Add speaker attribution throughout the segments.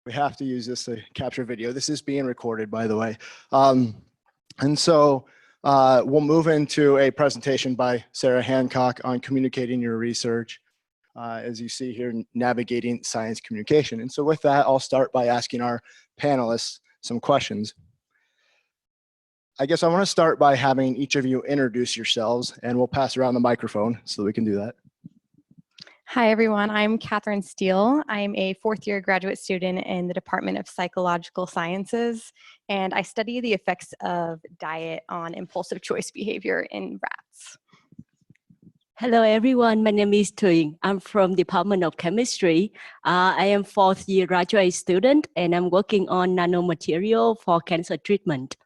Speaker 1: We have to use this to capture video. This is being recorded, by the way. And so we'll move into a presentation by Sarah Hancock on communicating your research. As you see here, navigating science communication. And so with that, I'll start by asking our panelists some questions. I guess I want to start by having each of you introduce yourselves, and we'll pass around the microphone so that we can do that.
Speaker 2: Hi, everyone. I'm Catherine Steele. I'm a fourth-year graduate student in the Department of Psychological Sciences, and I study the effects of diet on impulsive choice behavior in rats.
Speaker 3: Hello, everyone. My name is Thuy. I'm from Department of Chemistry. I am fourth-year graduate student, and I'm working on nanomaterial for cancer treatment.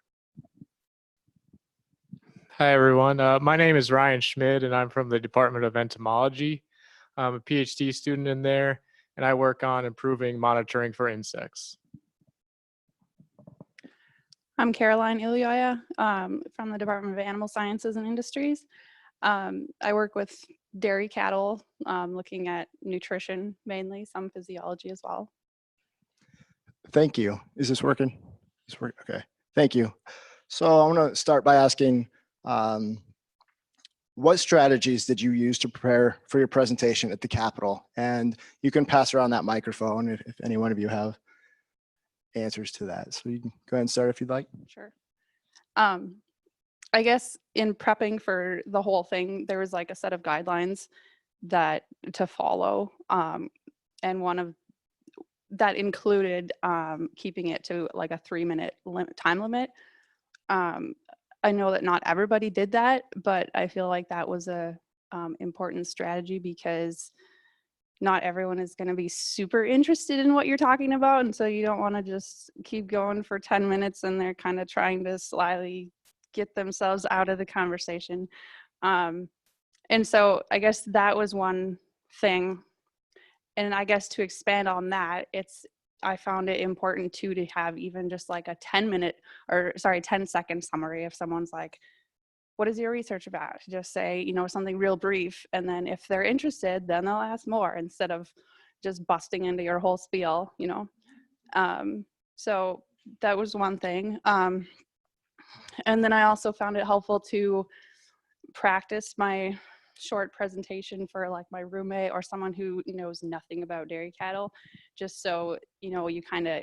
Speaker 4: Hi, everyone. My name is Ryan Schmid, and I'm from the Department of Entomology. I'm a PhD student in there, and I work on improving monitoring for insects.
Speaker 5: I'm Caroline Ilyoya from the Department of Animal Sciences and Industries. I work with dairy cattle, looking at nutrition mainly, some physiology as well.
Speaker 1: Thank you. Is this working? Okay, thank you. So I'm going to start by asking, what strategies did you use to prepare for your presentation at the Capitol? And you can pass around that microphone if any one of you have answers to that. So you can go ahead and start if you'd like.
Speaker 5: Sure. I guess in prepping for the whole thing, there was like a set of guidelines that to follow. And one of that included keeping it to like a 3-minute time limit. I know that not everybody did that, but I feel like that was a important strategy because not everyone is going to be super interested in what you're talking about. And so you don't want to just keep going for 10 minutes and they're kind of trying to slyly get themselves out of the conversation. And so I guess that was one thing. And I guess to expand on that, I found it important too to have even just like a 10-second summary if someone's like, what is your research about? Just say, something real brief. And then if they're interested, then they'll ask more instead of just busting into your whole spiel, So that was one thing. And then I also found it helpful to practice my short presentation for like my roommate or someone who knows nothing about dairy cattle, just so you kind of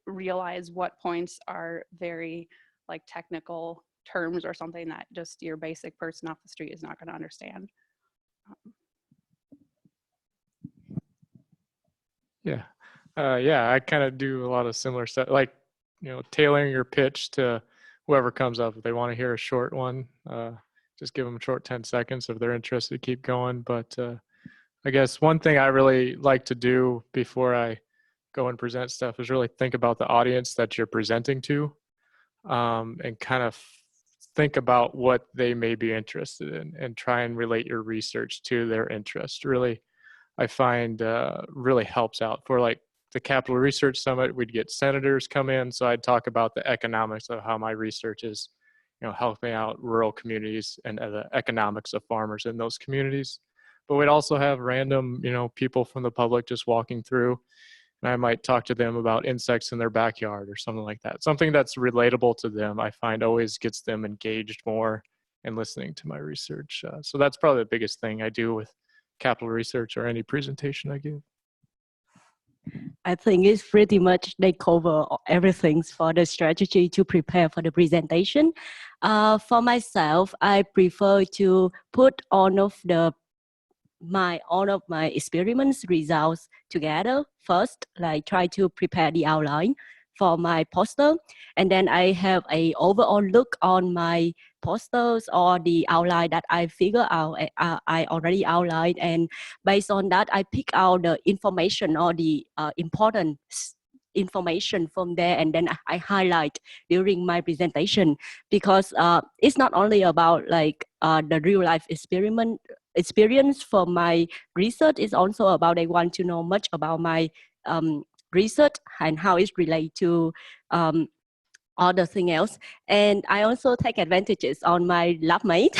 Speaker 5: realize what points are very like technical terms or something that just your basic person off the street is not going to understand.
Speaker 4: Yeah, I kind of do a lot of similar stuff, like tailoring your pitch to whoever comes up. If they want to hear a short one, just give them a short 10 seconds if they're interested, keep going. But I guess one thing I really like to do before I go and present stuff is really think about the audience that you're presenting to, and kind of think about what they may be interested in and try and relate your research to their interest. Really, I find really helps out. For like the Capitol Research Summit, we'd get senators come in, so I'd talk about the economics of how my research is helping out rural communities and the economics of farmers in those communities. But we'd also have random, people from the public just walking through, and I might talk to them about insects in their backyard or something like that. Something that's relatable to them, I find always gets them engaged more in listening to my research. So that's probably the biggest thing I do with Capitol Research or any presentation I give.
Speaker 3: I think it's pretty much they cover everything for the strategy to prepare for the presentation. For myself, I prefer to put all of my experiments results together first, like try to prepare the outline for my poster, and then I have a overall look on my posters or the outline that I figure out I already outlined, and based on that I pick out the information or the important information from there, and then I highlight during my presentation, because it's not only about like the real life experience for my research. It's also about I want to know much about my research and how it's related to other thing else. And I also take advantages on my lab mate.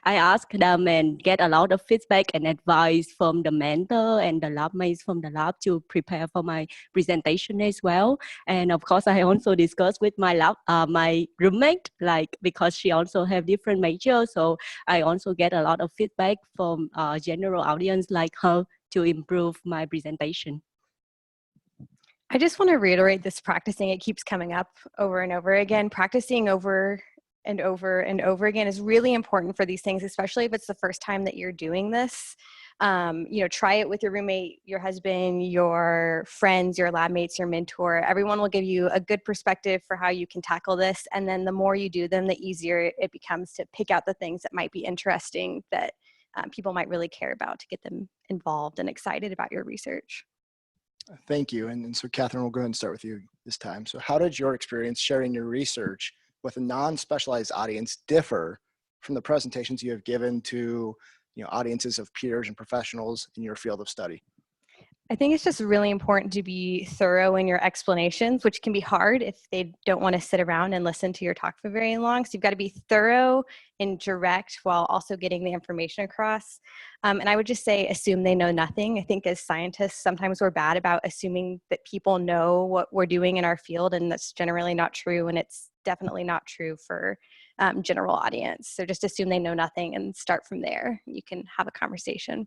Speaker 3: I ask them and get a lot of feedback and advice from the mentor and the lab mates from the lab to prepare for my presentation as well. And of course, I also discuss with my roommate, like because she also have different majors. So I also get a lot of feedback from general audience like her to improve my presentation.
Speaker 2: I just want to reiterate this practicing. It keeps coming up over and over again. Practicing over and over and over again is really important for these things, especially if it's the first time that you're doing this. Try it with your roommate, your husband, your friends, your lab mates, your mentor. Everyone will give you a good perspective for how you can tackle this. And then the more you do them, the easier it becomes to pick out the things that might be interesting that people might really care about to get them involved and excited about your research.
Speaker 1: Thank you. And so Catherine, we'll go ahead and start with you this time. So how did your experience sharing your research with a non-specialized audience differ from the presentations you have given to audiences of peers and professionals in your field of study?
Speaker 2: I think it's just really important to be thorough in your explanations, which can be hard if they don't want to sit around and listen to your talk for very long. So you've got to be thorough and direct while also getting the information across. And I would just say, assume they know nothing. I think as scientists, sometimes we're bad about assuming that people know what we're doing in our field, and that's generally not true. And it's definitely not true for general audience. So just assume they know nothing and start from there. You can have a conversation.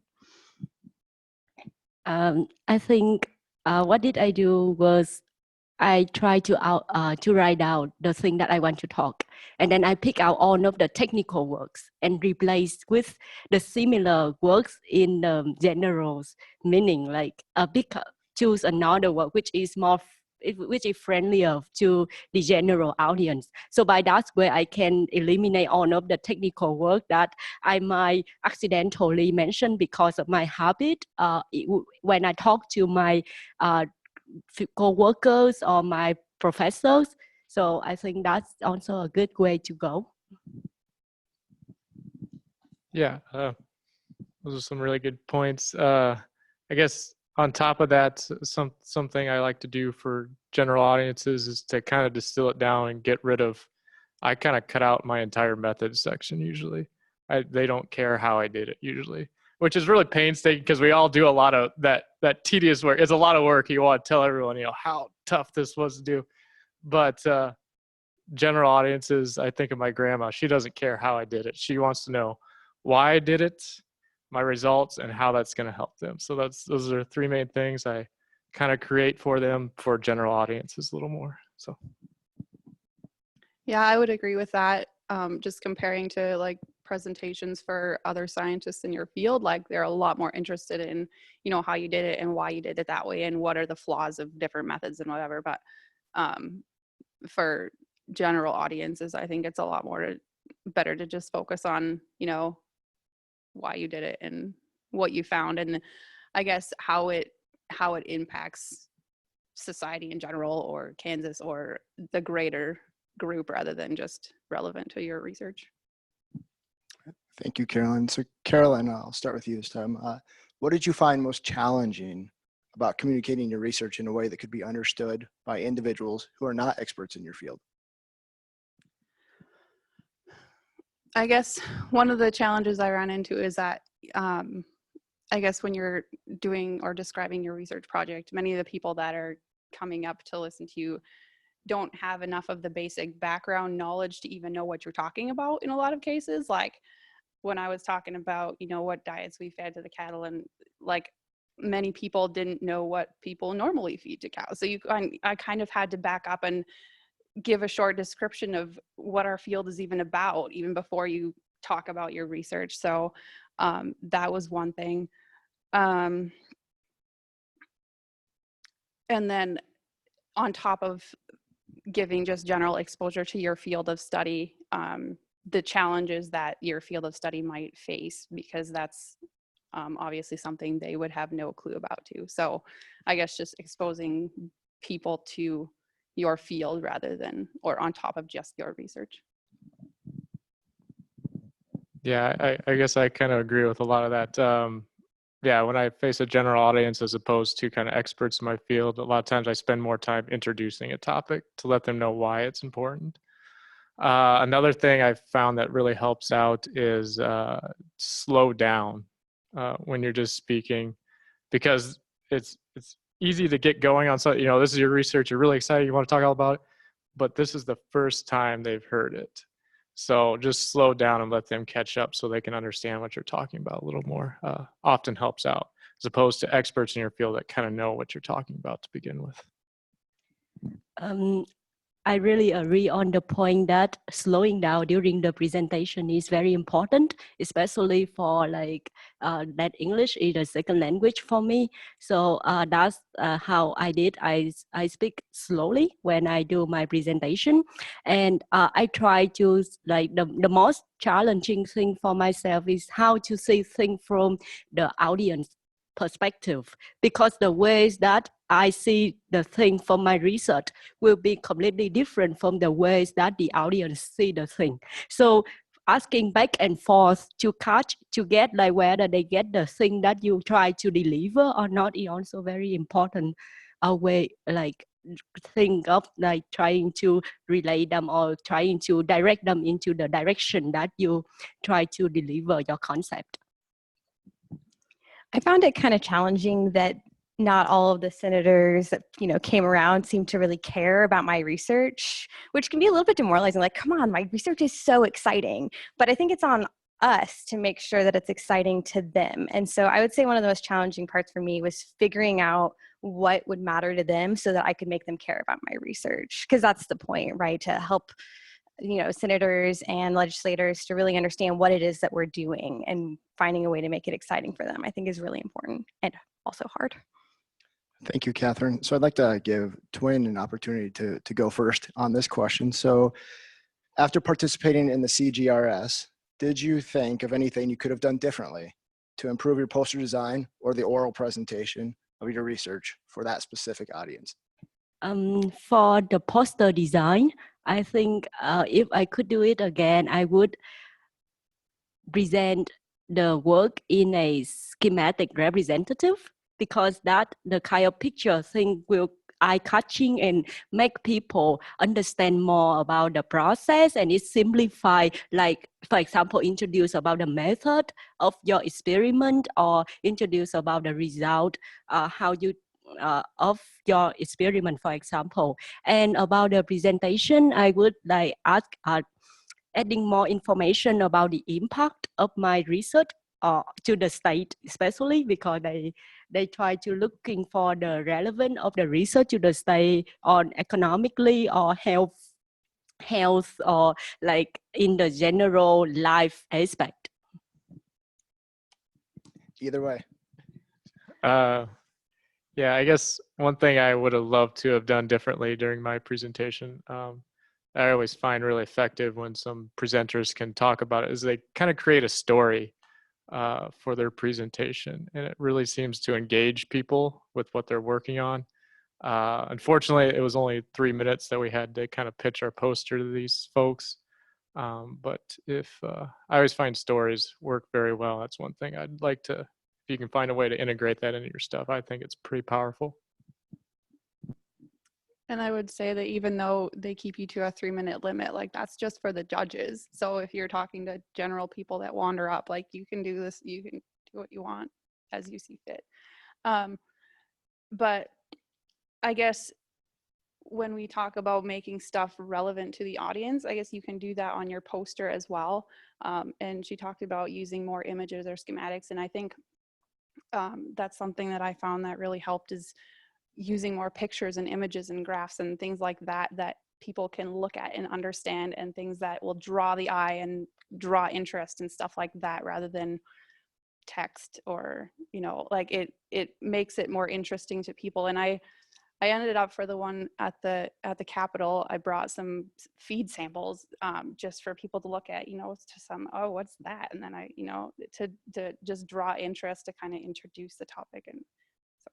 Speaker 3: I think what did I do was I try to write down the thing that I want to talk, and then I pick out all of the technical works and replace with the similar works in the general meaning. Like choose another work which is friendlier to the general audience. So by that way, I can eliminate all of the technical work that I might accidentally mention because of my habit. When I talk to my co-workers or my professors. So I think that's also a good way to go.
Speaker 4: Yeah, those are some really good points. I guess on top of that, something I like to do for general audiences is to kind of distill it down and get rid of. I kind of cut out my entire methods section usually. They don't care how I did it usually, which is really painstaking because we all do a lot of that tedious work. It's a lot of work. You want to tell everyone, how tough this was to do. But general audiences, I think of my grandma. She doesn't care how I did it. She wants to know why I did it, my results, and how that's going to help them. So those are three main things I kind of create for them for general audiences a little more. So.
Speaker 5: Yeah, I would agree with that. Just comparing to like presentations for other scientists in your field, like they're a lot more interested in, how you did it and why you did it that way and what are the flaws of different methods and whatever. But for general audiences, I think it's a lot better to just focus on, why you did it and what you found, and I guess how it impacts society in general or Kansas or the greater group rather than just relevant to your research.
Speaker 1: Thank you, Carolyn. So Carolyn, I'll start with you this time. What did you find most challenging about communicating your research in a way that could be understood by individuals who are not experts in your field?
Speaker 5: I guess one of the challenges I ran into is that I guess when you're doing or describing your research project, many of the people that are coming up to listen to you don't have enough of the basic background knowledge to even know what you're talking about in a lot of cases. Like when I was talking about, what diets we fed to the cattle, and like many people didn't know what people normally feed to cows. So I kind of had to back up and give a short description of what our field is even about, even before you talk about your research. So that was one thing. And then on top of giving just general exposure to your field of study, the challenges that your field of study might face, because that's obviously something they would have no clue about too. So I guess just exposing people to your field rather than, or on top of just your research.
Speaker 4: Yeah, I guess I kind of agree with a lot of that. yeah, when I face a general audience as opposed to kind of experts in my field, a lot of times I spend more time introducing a topic to let them know why it's important. Another thing I've found that really helps out is slow down when you're just speaking, because it's easy to get going on something. You know, this is your research, you're really excited, you want to talk all about it, but this is the first time they've heard it. So just slow down and let them catch up so they can understand what you're talking about a little more. Often helps out, as opposed to experts in your field that kind of know what you're talking about to begin with.
Speaker 3: I really agree on the point that slowing down during the presentation is very important, especially for like that English is a second language for me. So that's how I did. I speak slowly when I do my presentation, and I try to like the most challenging thing for myself is how to see things from the audience perspective, because the ways that I see the thing from my research will be completely different from the ways that the audience see the thing. So asking back and forth to catch, to get like whether they get the thing that you try to deliver or not is also very important. A way like think of like trying to relay them or trying to direct them into the direction that you try to deliver your concept.
Speaker 2: I found it kind of challenging that not all of the senators that came around seemed to really care about my research, which can be a little bit demoralizing. Like, come on, my research is so exciting. But I think it's on us to make sure that it's exciting to them. And so I would say one of the most challenging parts for me was figuring out what would matter to them so that I could make them care about my research. Because that's the point, right? To help senators and legislators to really understand what it is that we're doing, and finding a way to make it exciting for them, I think is really important and also hard.
Speaker 1: Thank you, Catherine. So I'd like to give Twin an opportunity to go first on this question. So after participating in the CGRS, did you think of anything you could have done differently to improve your poster design or the oral presentation of your research for that specific audience?
Speaker 3: For the poster design, I think if I could do it again, I would present the work in a schematic representative, because that the kind of picture thing will eye-catching and make people understand more about the process, and it simplify, like for example, introduce about the method of your experiment or introduce about the result, how you of your experiment, for example. And about the presentation, I would like ask adding more information about the impact of my research to the state, especially because they try to looking for the relevance of the research to the state on economically or health or like in the general life aspect.
Speaker 1: Either way.
Speaker 4: Yeah, I guess one thing I would have loved to have done differently during my presentation, I always find really effective when some presenters can talk about it, is they kind of create a story for their presentation, and it really seems to engage people with what they're working on. Unfortunately, it was only 3 minutes that we had to kind of pitch our poster to these folks. But if I always find stories work very well. That's one thing I'd like to, if you can find a way to integrate that into your stuff, I think it's pretty powerful.
Speaker 5: And I would say that even though they keep you to a 3-minute limit, like that's just for the judges. So if you're talking to general people that wander up, like you can do this, you can do what you want as you see fit. But I guess when we talk about making stuff relevant to the audience, I guess you can do that on your poster as well. And she talked about using more images or schematics. And I think that's something that I found that really helped, is using more pictures and images and graphs and things like that that people can look at and understand, and things that will draw the eye and draw interest and stuff like that, rather than text, or like it makes it more interesting to people. And I ended up, for the one at the Capitol, I brought some feed samples just for people to look at, to some, oh, what's that? And then I, to just draw interest, to kind of introduce the topic. And so.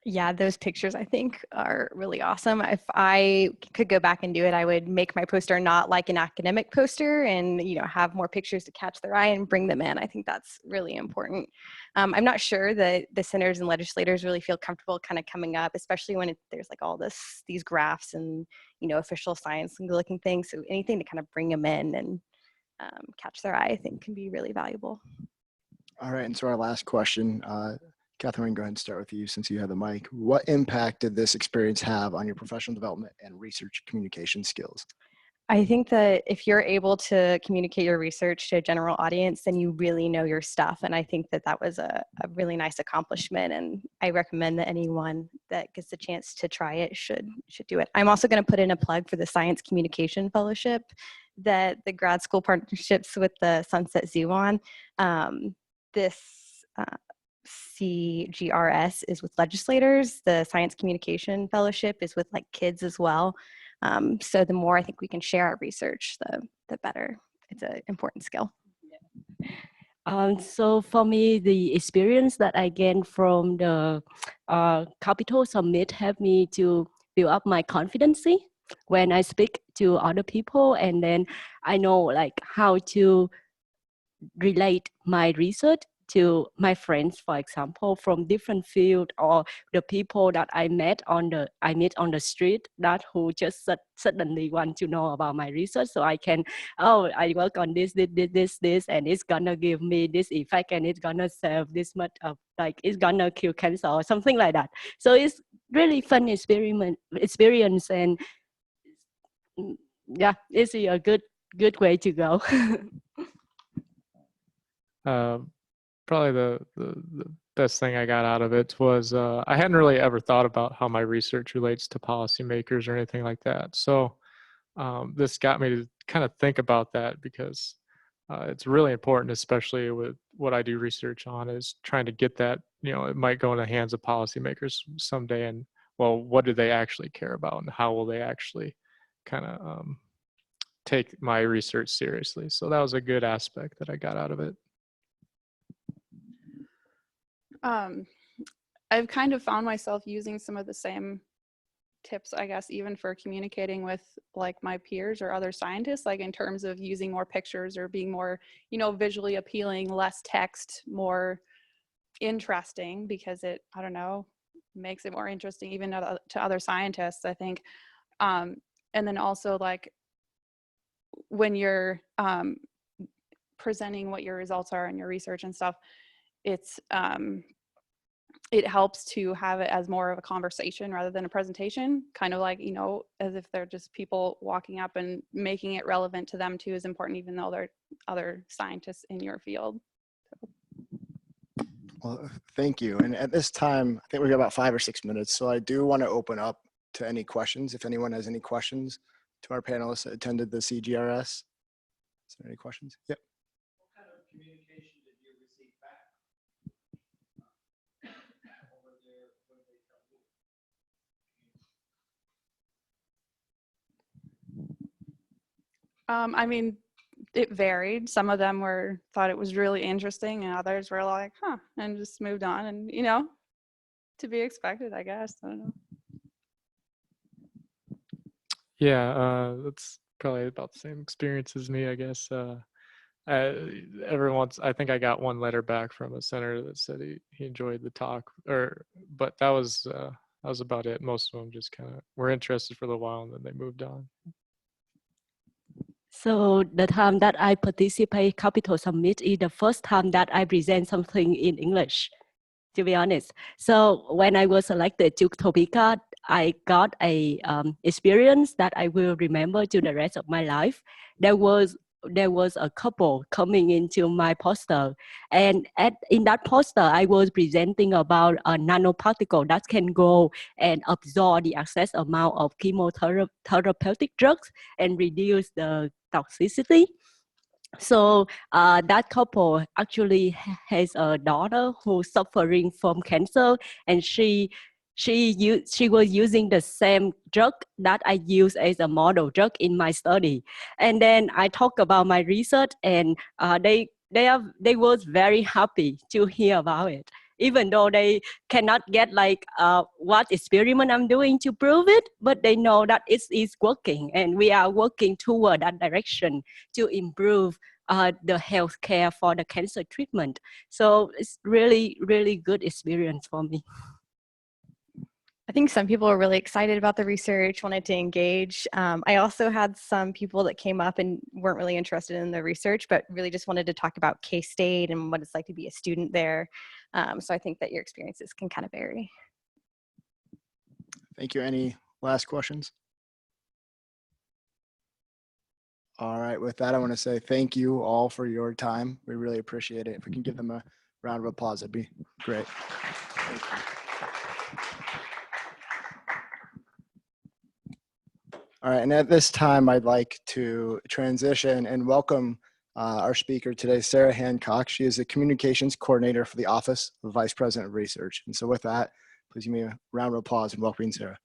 Speaker 2: Yeah, those pictures I think are really awesome. If I could go back and do it, I would make my poster not like an academic poster and, have more pictures to catch their eye and bring them in. I think that's really important. I'm not sure that the senators and legislators really feel comfortable kind of coming up, especially when there's like all these graphs and, official science looking things. So anything to kind of bring them in and catch their eye, I think can be really valuable.
Speaker 1: All right, and so our last question, Catherine, go ahead and start with you since you have the mic. What impact did this experience have on your professional development and research communication skills?
Speaker 2: I think that if you're able to communicate your research to a general audience, then you really know your stuff. And I think that was a really nice accomplishment. And I recommend that anyone that gets the chance to try it should do it. I'm also going to put in a plug for the Science Communication Fellowship that the grad school partnerships with the Sunset Zoo on. This CGRS is with legislators. The Science Communication Fellowship is with like kids as well. So the more I think we can share our research, the better. It's an important skill.
Speaker 3: So for me, the experience that I gained from the Capital Summit helped me to build up my confidence when I speak to other people, and then I know like how to relate my research to my friends, for example, from different field, or the people that I meet on the street that who just suddenly want to know about my research. So I can, I work on this, and it's gonna give me this effect, and it's gonna save this much of, like, it's gonna kill cancer or something like that. So it's really fun experience, and yeah, it's a good way to go.
Speaker 4: Probably the best thing I got out of it was I hadn't really ever thought about how my research relates to policymakers or anything like that. So this got me to kind of think about that, because it's really important, especially with what I do research on, is trying to get that, it might go in the hands of policymakers someday, and well, what do they actually care about, and how will they actually kind of take my research seriously? So that was a good aspect that I got out of it.
Speaker 5: I've kind of found myself using some of the same tips, I guess, even for communicating with like my peers or other scientists, like in terms of using more pictures or being more, visually appealing, less text, more interesting, because it, I don't know, makes it more interesting even to other scientists, I think. And then also like when you're presenting what your results are and your research and stuff, it's it helps to have it as more of a conversation rather than a presentation, kind of like, as if they're just people walking up, and making it relevant to them too is important, even though they're other scientists in your field.
Speaker 1: Well, thank you. And at this time, I think we've got about 5 or 6 minutes. So I do want to open up to any questions. If anyone has any questions to our panelists that attended the CGRS. Is there any questions? Yep.
Speaker 6: What kind of communication did you receive back?
Speaker 5: I mean, it varied. Some of them thought it was really interesting, and others were like, huh, and just moved on, and to be expected, I guess. I don't know.
Speaker 4: Yeah, that's probably about the same experience as me, I guess. I think I got one letter back from a senator that said he enjoyed the talk, but that was about it. Most of them just kind of were interested for a little while, and then they moved on.
Speaker 3: So the time that I participate Capital Summit is the first time that I present something in English, to be honest. So when I was selected to Topeka, I got a experience that I will remember to the rest of my life. There was a couple coming into my poster, and in that poster I was presenting about a nanoparticle that can go and absorb the excess amount of chemotherapeutic drugs and reduce the toxicity. So that couple actually has a daughter who's suffering from cancer, and she was using the same drug that I use as a model drug in my study. And then I talk about my research, and they was very happy to hear about it. even though they cannot get like what experiment I'm doing to prove it, but they know that it is working, and we are working toward that direction to improve the healthcare for the cancer treatment. So it's really, really good experience for me.
Speaker 2: I think some people were really excited about the research, wanted to engage. I also had some people that came up and weren't really interested in the research, but really just wanted to talk about K-State and what it's like to be a student there. So I think that your experiences can kind of vary.
Speaker 1: Thank you. Any last questions? All right, with that, I want to say thank you all for your time. We really appreciate it. If we can give them a round of applause, that'd be great. Thank you. All right, and at this time, I'd like to transition and welcome our speaker today, Sarah Hancock. She is the Communications Coordinator for the Office of Vice President of Research. And so with that, please give me a round of applause in welcoming Sarah.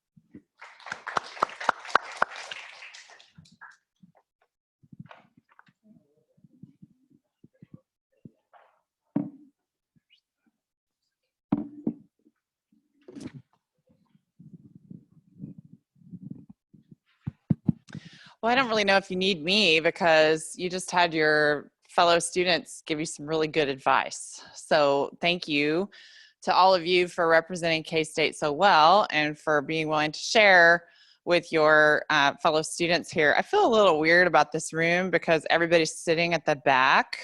Speaker 7: Well, I don't really know if you need me because you just had your fellow students give you some really good advice. So thank you to all of you for representing K-State so well and for being willing to share with your fellow students here. I feel a little weird about this room because everybody's sitting at the back.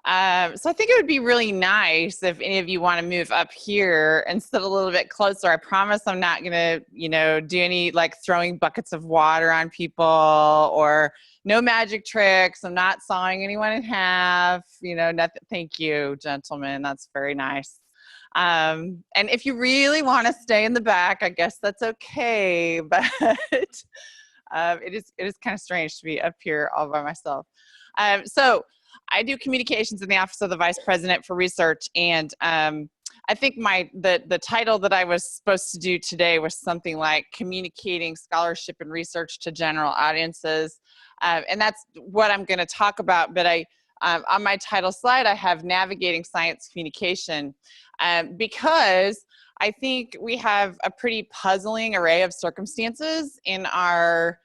Speaker 7: So I think it would be really nice if any of you want to move up here and sit a little bit closer. I promise I'm not going to, do any like throwing buckets of water on people or no magic tricks. I'm not sawing anyone in half, nothing. Thank you, gentlemen. That's very nice. And if you really want to stay in the back, I guess that's okay. But it is kind of strange to be up here all by myself. So I do communications in the Office of the Vice President for Research, and I think the title that I was supposed to do today was something like Communicating Scholarship and Research to General Audiences, and that's what I'm going to talk about. But on my title slide, I have Navigating Science Communication, because I think we have a pretty puzzling array of circumstances in our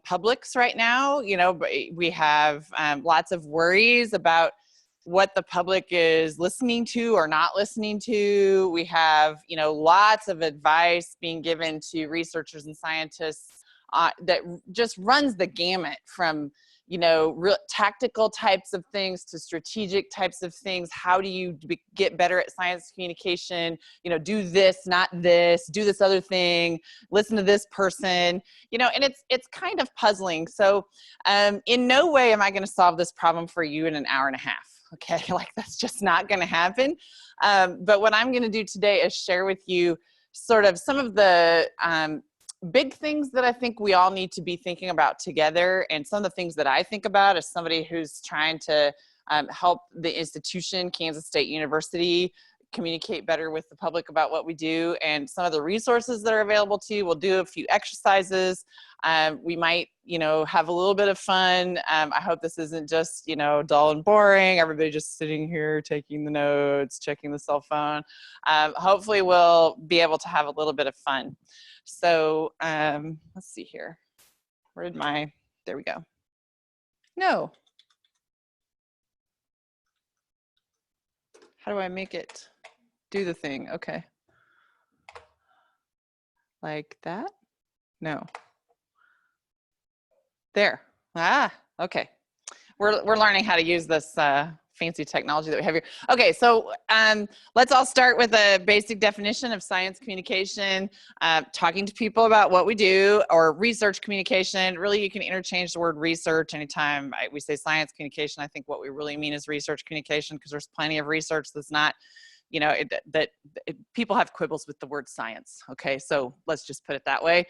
Speaker 7: publics right now. We have lots of worries about what the public is listening to or not listening to. We have, lots of advice being given to researchers and scientists that just runs the gamut from, real tactical types of things to strategic types of things. How do you get better at science communication? Do this, not this, do this other thing, listen to this person, and it's kind of puzzling. So in no way am I going to solve this problem for you in an hour and a half. Okay, like that's just not going to happen. But what I'm going to do today is share with you sort of some of the big things that I think we all need to be thinking about together, and some of the things that I think about as somebody who's trying to help the institution, Kansas State University, communicate better with the public about what we do, and some of the resources that are available to you. We'll do a few exercises. We might, have a little bit of fun. I hope this isn't just, dull and boring. Everybody just sitting here, taking the notes, checking the cell phone. Hopefully we'll be able to have a little bit of fun. So let's see here. There we go. No. How do I make it do the thing? Okay. Like that? No. There. Okay. We're learning how to use this fancy technology that we have here. Okay, so let's all start with a basic definition of science communication, talking to people about what we do, or research communication. Really, you can interchange the word research anytime we say science communication. I think what we really mean is research communication, because there's plenty of research that's not, people have quibbles with the word science. Okay, so let's just put it that way.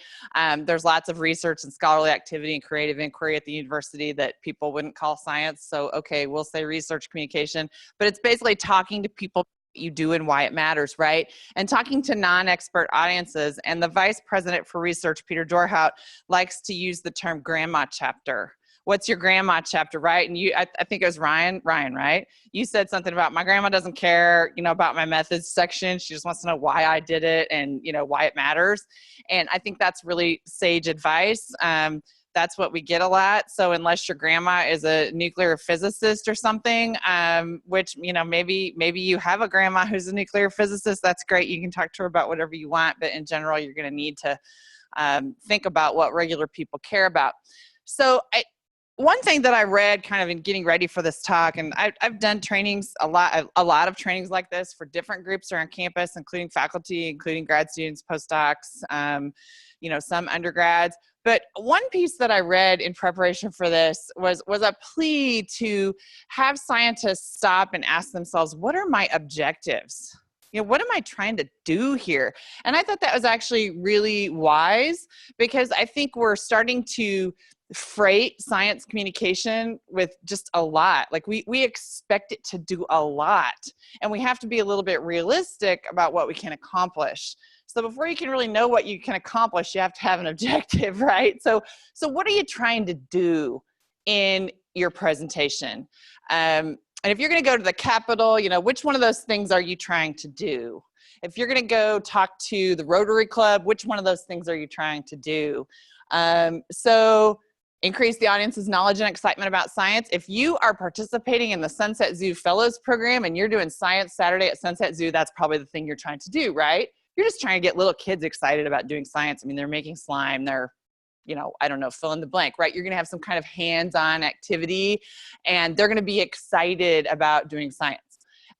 Speaker 7: There's lots of research and scholarly activity and creative inquiry at the university that people wouldn't call science. So, okay, we'll say research communication, but it's basically talking to people you do and why it matters, right? And talking to non-expert audiences. And the Vice President for Research, Peter Dorhout, likes to use the term grandma chapter, what's your grandma chapter, right? And I think it was Ryan, right? You said something about my grandma doesn't care, about my methods section. She just wants to know why I did it and, why it matters. And I think that's really sage advice. That's what we get a lot. So unless your grandma is a nuclear physicist or something, which, maybe you have a grandma who's a nuclear physicist, that's great. You can talk to her about whatever you want, but in general, you're going to need to think about what regular people care about. So one thing that I read kind of in getting ready for this talk, and I've done trainings, a lot of trainings like this for different groups around campus, including faculty, including grad students, postdocs, some undergrads. But one piece that I read in preparation for this was a plea to have scientists stop and ask themselves, what are my objectives? What am I trying to do here? And I thought that was actually really wise, because I think we're starting to freight science communication with just a lot. Like we expect it to do a lot, and we have to be a little bit realistic about what we can accomplish. So before you can really know what you can accomplish, you have to have an objective, right? So what are you trying to do in your presentation? And if you're going to go to the Capitol, which one of those things are you trying to do? If you're going to go talk to the Rotary Club, which one of those things are you trying to do? So increase the audience's knowledge and excitement about science. If you are participating in the Sunset Zoo Fellows Program and you're doing Science Saturday at Sunset Zoo, that's probably the thing you're trying to do, right? You're just trying to get little kids excited about doing science. I mean, they're making slime, they're, I don't know, fill in the blank, right? You're going to have some kind of hands-on activity, and they're going to be excited about doing science.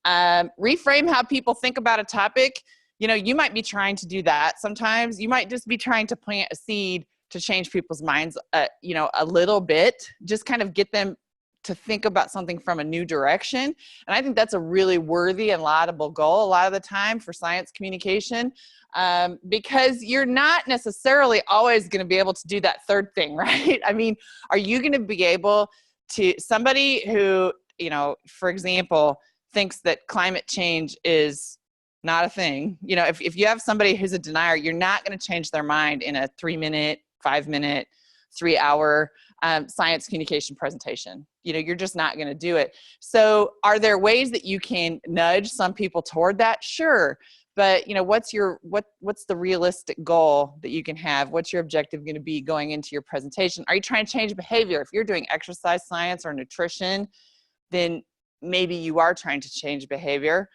Speaker 7: Reframe how people think about a topic. You might be trying to do that. Sometimes you might just be trying to plant a seed to change people's minds, a little bit, just kind of get them to think about something from a new direction. And I think that's a really worthy and laudable goal a lot of the time for science communication, because you're not necessarily always going to be able to do that third thing, right? I mean, are you going to be able to, somebody who, for example, thinks that climate change is not a thing, if you have somebody who's a denier, you're not going to change their mind in a 3-minute, 5-minute, 3-hour science communication presentation. You're just not going to do it. So are there ways that you can nudge some people toward that? Sure. But what's the realistic goal that you can have? What's your objective going to be going into your presentation? Are you trying to change behavior? If you're doing exercise science or nutrition, then maybe you are trying to change behavior.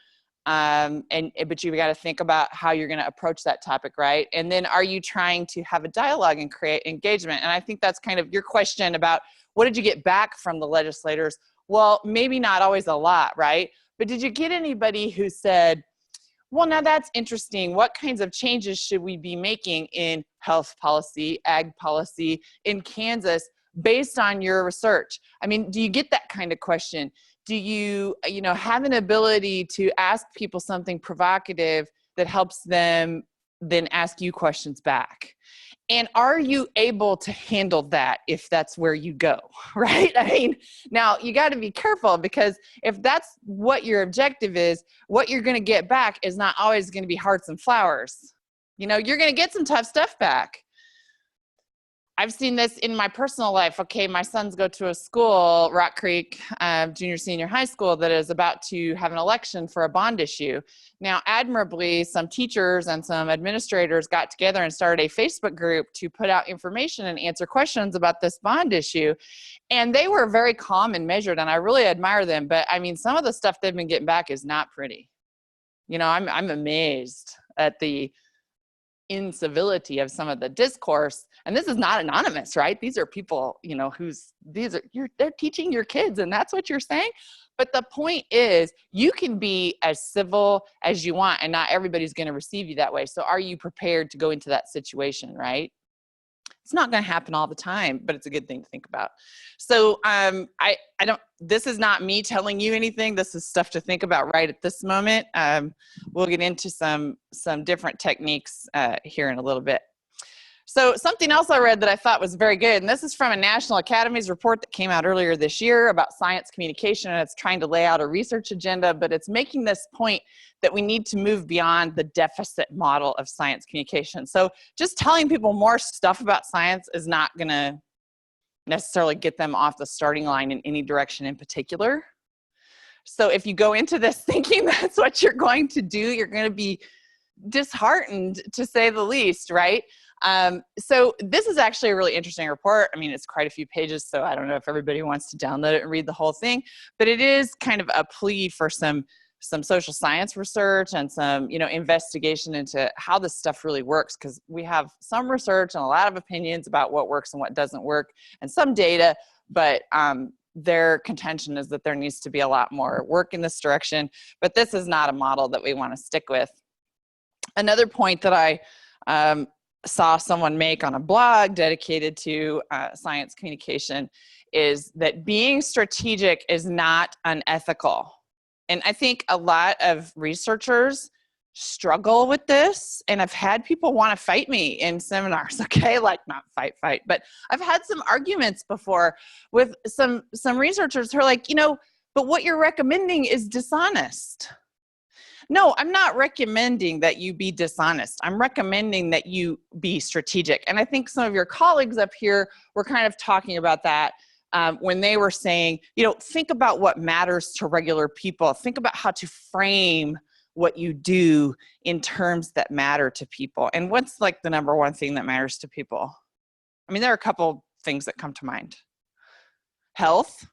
Speaker 7: But you've got to think about how you're going to approach that topic, right? And then are you trying to have a dialogue and create engagement? And I think that's kind of your question about what did you get back from the legislators? Well, maybe not always a lot, right? But did you get anybody who said, well, now that's interesting. What kinds of changes should we be making in health policy, ag policy in Kansas based on your research? I mean, do you get that kind of question? Do you, have an ability to ask people something provocative that helps them then ask you questions back? And are you able to handle that if that's where you go, right? I mean, now you got to be careful, because if that's what your objective is, what you're going to get back is not always going to be hearts and flowers. You're going to get some tough stuff back. I've seen this in my personal life. Okay, my sons go to a school, Rock Creek Junior Senior High School, that is about to have an election for a bond issue. Now, admirably, some teachers and some administrators got together and started a Facebook group to put out information and answer questions about this bond issue. And they were very calm and measured, and I really admire them. But I mean, some of the stuff they've been getting back is not pretty. I'm amazed at the incivility of some of the discourse. And this is not anonymous, right? These are people, they're teaching your kids, and that's what you're saying. But the point is, you can be as civil as you want, and not everybody's going to receive you that way. So are you prepared to go into that situation, right? It's not going to happen all the time, but it's a good thing to think about. So this is not me telling you anything. This is stuff to think about right at this moment. We'll get into some different techniques here in a little bit. So something else I read that I thought was very good, and this is from a National Academies report that came out earlier this year about science communication, and it's trying to lay out a research agenda, but it's making this point that we need to move beyond the deficit model of science communication. So just telling people more stuff about science is not going to necessarily get them off the starting line in any direction in particular. So if you go into this thinking that's what you're going to do, you're going to be disheartened, to say the least, right? So this is actually a really interesting report. I mean, it's quite a few pages, so I don't know if everybody wants to download it and read the whole thing, but it is kind of a plea for some social science research and some, investigation into how this stuff really works, because we have some research and a lot of opinions about what works and what doesn't work, and some data, but their contention is that there needs to be a lot more work in this direction, but this is not a model that we want to stick with. Another point that I saw someone make on a blog dedicated to science communication is that being strategic is not unethical. And I think a lot of researchers struggle with this, and I've had people want to fight me in seminars, okay? Like not fight, but I've had some arguments before with some researchers who are like, but what you're recommending is dishonest. No, I'm not recommending that you be dishonest. I'm recommending that you be strategic. And I think some of your colleagues up here were kind of talking about that when they were saying, think about what matters to regular people. Think about how to frame what you do in terms that matter to people. And what's like the number one thing that matters to people? I mean, there are a couple things that come to mind. Health.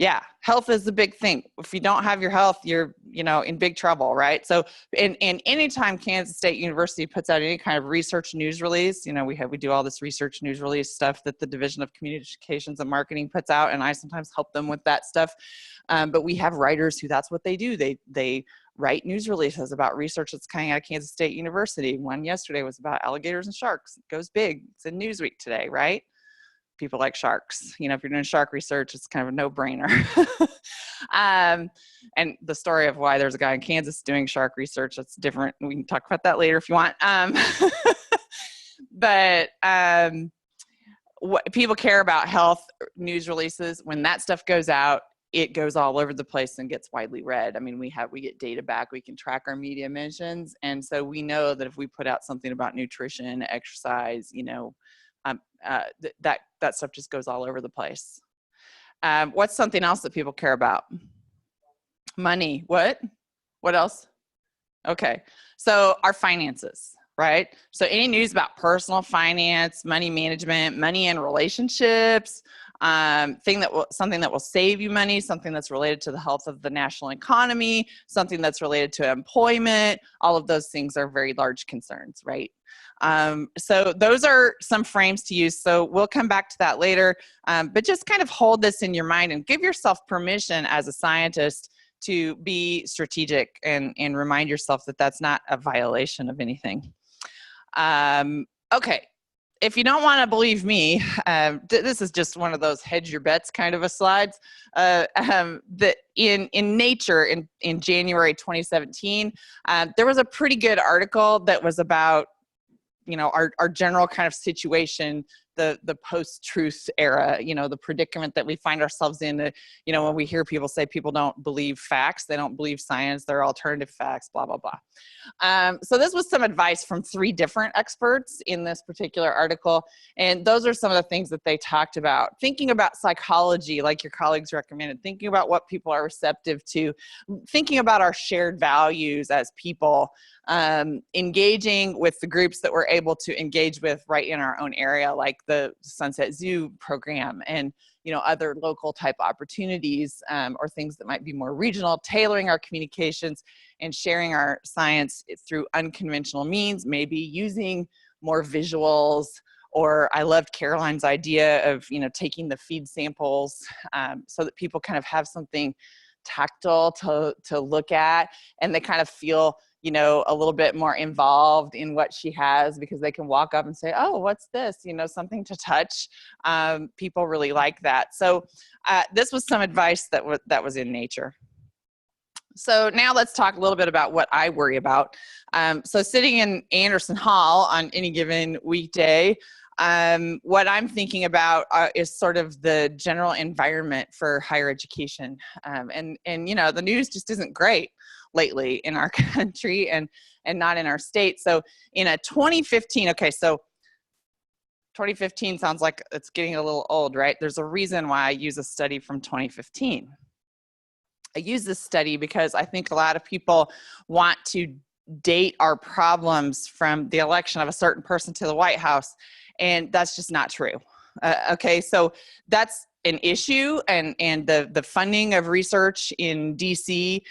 Speaker 7: Yeah, health is the big thing. If you don't have your health, you're, in big trouble, right? So, and anytime Kansas State University puts out any kind of research news release, we do all this research news release stuff that the Division of Communications and Marketing puts out, and I sometimes help them with that stuff. But we have writers who that's what they do. They write news releases about research that's coming out of Kansas State University. One yesterday was about alligators and sharks. It goes big. It's in Newsweek today, right? People like sharks. If you're doing shark research, it's kind of a no-brainer. And the story of why there's a guy in Kansas doing shark research, that's different. We can talk about that later if you want. But what people care about health news releases, when that stuff goes out, it goes all over the place and gets widely read. I mean, we get data back, we can track our media mentions. And so we know that if we put out something about nutrition, exercise, that stuff just goes all over the place. What's something else that people care about? Money. What else? Okay. So our finances, right? So any news about personal finance, money management, money and relationships, something that will save you money, something that's related to the health of the national economy, something that's related to employment, all of those things are very large concerns, right? So those are some frames to use. So we'll come back to that later, but just kind of hold this in your mind and give yourself permission as a scientist to be strategic and remind yourself that that's not a violation of anything. Okay. If you don't want to believe me, this is just one of those hedge your bets kind of a slides. That in Nature in January 2017, there was a pretty good article that was about our general kind of situation, the post-truth era, the predicament that we find ourselves in, when we hear people say people don't believe facts, they don't believe science, they're alternative facts, blah, blah, blah. So this was some advice from 3 different experts in this particular article. And those are some of the things that they talked about. Thinking about psychology, like your colleagues recommended, thinking about what people are receptive to, thinking about our shared values as people, engaging with the groups that we're able to engage with right in our own area, like the Sunset Zoo program and other local type opportunities, or things that might be more regional, tailoring our communications and sharing our science through unconventional means, maybe using more visuals. Or I loved Caroline's idea of taking the feed samples so that people kind of have something tactile to look at, and they kind of feel a little bit more involved in what she has, because they can walk up and say, oh, what's this? Something to touch. People really like that. So this was some advice that was in Nature. So now let's talk a little bit about what I worry about. So sitting in Anderson Hall on any given weekday, what I'm thinking about is sort of the general environment for higher education. And the news just isn't great lately in our country and not in our state. So in a 2015, okay, so 2015 sounds like it's getting a little old, right? There's a reason why I use a study from 2015. I use this study because I think a lot of people want to date our problems from the election of a certain person to the White House, and that's just not true. Okay, so that's an issue, and the funding of research in DC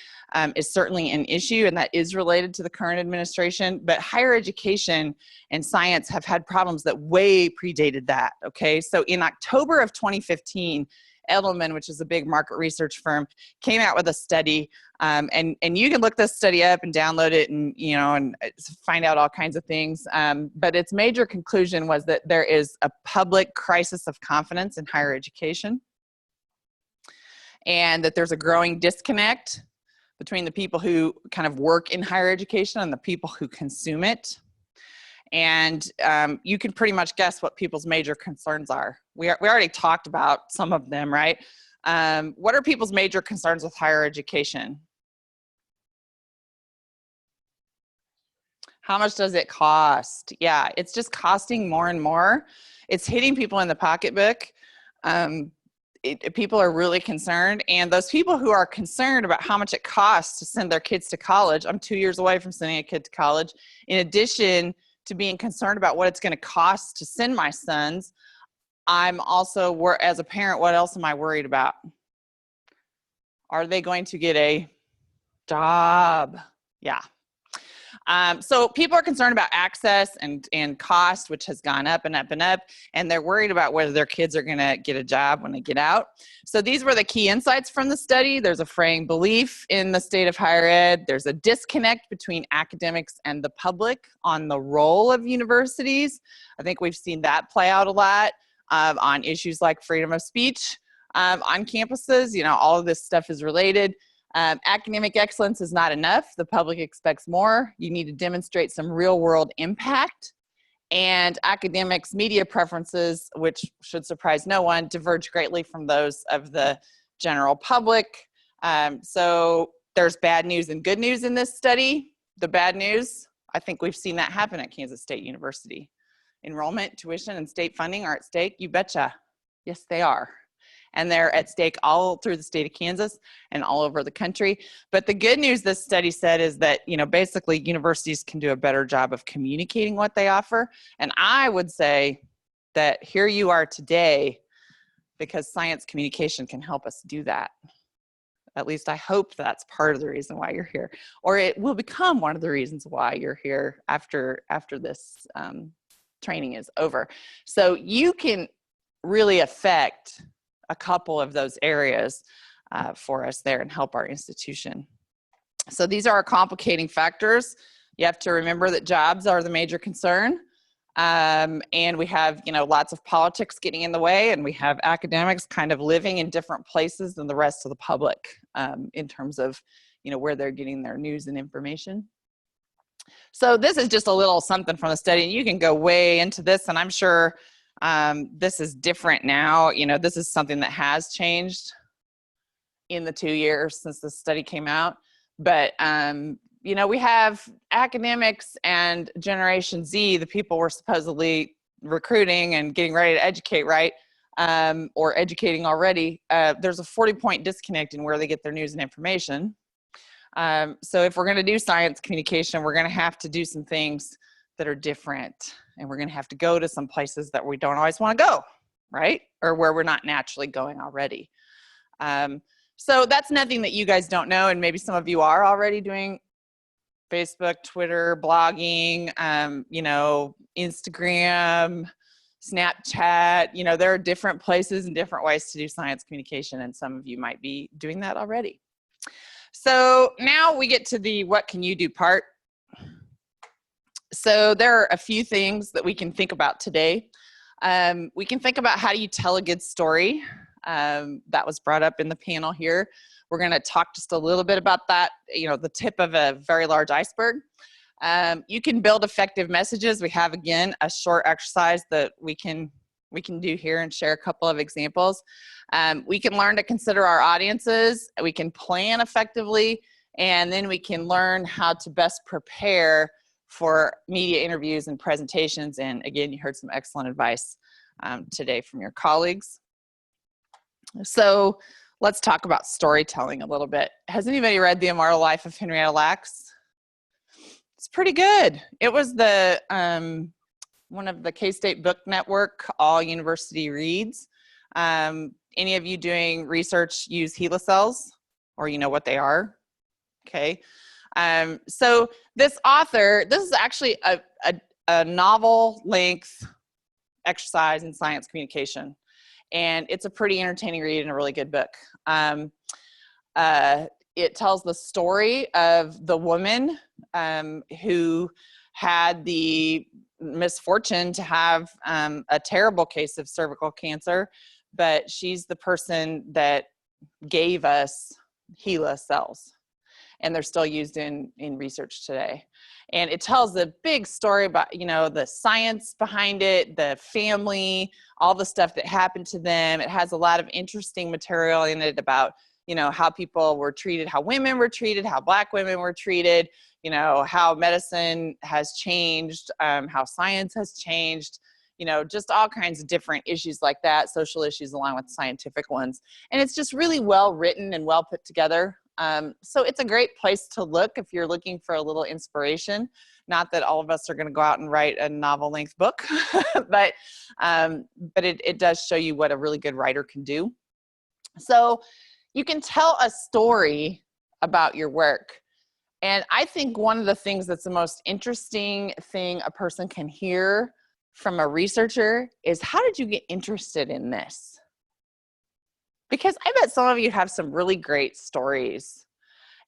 Speaker 7: is certainly an issue, and that is related to the current administration. But higher education and science have had problems that way predated that. Okay, so in October of 2015, Edelman, which is a big market research firm, came out with a study, and you can look this study up and download it, and and find out all kinds of things. But its major conclusion was that there is a public crisis of confidence in higher education, and that there's a growing disconnect between the people who kind of work in higher education and the people who consume it. And you can pretty much guess what people's major concerns are. We already talked about some of them, right? What are people's major concerns with higher education? How much does it cost? Yeah, it's just costing more and more. It's hitting people in the pocketbook. People are really concerned, and those people who are concerned about how much it costs to send their kids to college, I'm 2 years away from sending a kid to college, in addition to being concerned about what it's going to cost to send my sons, I'm also, as a parent, what else am I worried about? Are they going to get a job? Yeah. So people are concerned about access and cost, which has gone up and up and up, and they're worried about whether their kids are going to get a job when they get out. So these were the key insights from the study. There's a fraying belief in the state of higher ed. There's a disconnect between academics and the public on the role of universities. I think we've seen that play out a lot on issues like freedom of speech on campuses. All of this stuff is related. Academic excellence is not enough. The public expects more. You need to demonstrate some real world impact. And academics' media preferences, which should surprise no one, diverge greatly from those of the general public. So there's bad news and good news in this study. The bad news, I think we've seen that happen at Kansas State University. Enrollment, tuition, and state funding are at stake. You betcha. Yes, they are. And they're at stake all through the state of Kansas and all over the country. But the good news this study said is that, basically universities can do a better job of communicating what they offer. And I would say that here you are today because science communication can help us do that. At least I hope that's part of the reason why you're here, or it will become one of the reasons why you're here after this training is over. So you can really affect a couple of those areas for us there and help our institution. So these are our complicating factors. You have to remember that jobs are the major concern. And we have, lots of politics getting in the way, and we have academics kind of living in different places than the rest of the public in terms of, where they're getting their news and information. So this is just a little something from the study, and you can go way into this, and I'm sure this is different now. This is something that has changed in the 2 years since the study came out. But, we have academics and Generation Z, the people we're supposedly recruiting and getting ready to educate, right? Or educating already. There's a 40-point disconnect in where they get their news and information. So if we're going to do science communication, we're going to have to do some things that are different. And we're going to have to go to some places that we don't always want to go, right? Or where we're not naturally going already. So that's nothing that you guys don't know. And maybe some of you are already doing Facebook, Twitter, blogging, Instagram, Snapchat. There are different places and different ways to do science communication. And some of you might be doing that already. So now we get to the what can you do part. So there are a few things that we can think about today. We can think about how do you tell a good story. That was brought up in the panel here. We're going to talk just a little bit about that, the tip of a very large iceberg. You can build effective messages. We have, again, a short exercise that we can do here and share a couple of examples. We can learn to consider our audiences. We can plan effectively, and then we can learn how to best prepare for media interviews and presentations. And again, you heard some excellent advice today from your colleagues. So let's talk about storytelling a little bit. Has anybody read The Immortal Life of Henrietta Lacks? It's pretty good. It was the one of the K-State Book Network All University Reads. Any of you doing research use HeLa cells, or you know what they are? Okay. So this author, this is actually a novel length exercise in science communication. And it's a pretty entertaining read and a really good book. It tells the story of the woman who had the misfortune to have a terrible case of cervical cancer, but she's the person that gave us HeLa cells, and they're still used in research today. And it tells a big story about, you know, the science behind it, the family, all the stuff that happened to them. It has a lot of interesting material in it about, you know, how people were treated, how women were treated, how Black women were treated, you know, how medicine has changed, how science has changed, you know, just all kinds of different issues like that, social issues along with scientific ones. And it's just really well written and well put together. So it's a great place to look if you're looking for a little inspiration. Not that all of us are going to go out and write a novel-length book, but it does show you what a really good writer can do. So you can tell a story about your work. And I think one of the things that's the most interesting thing a person can hear from a researcher is, how did you get interested in this? Because I bet some of you have some really great stories.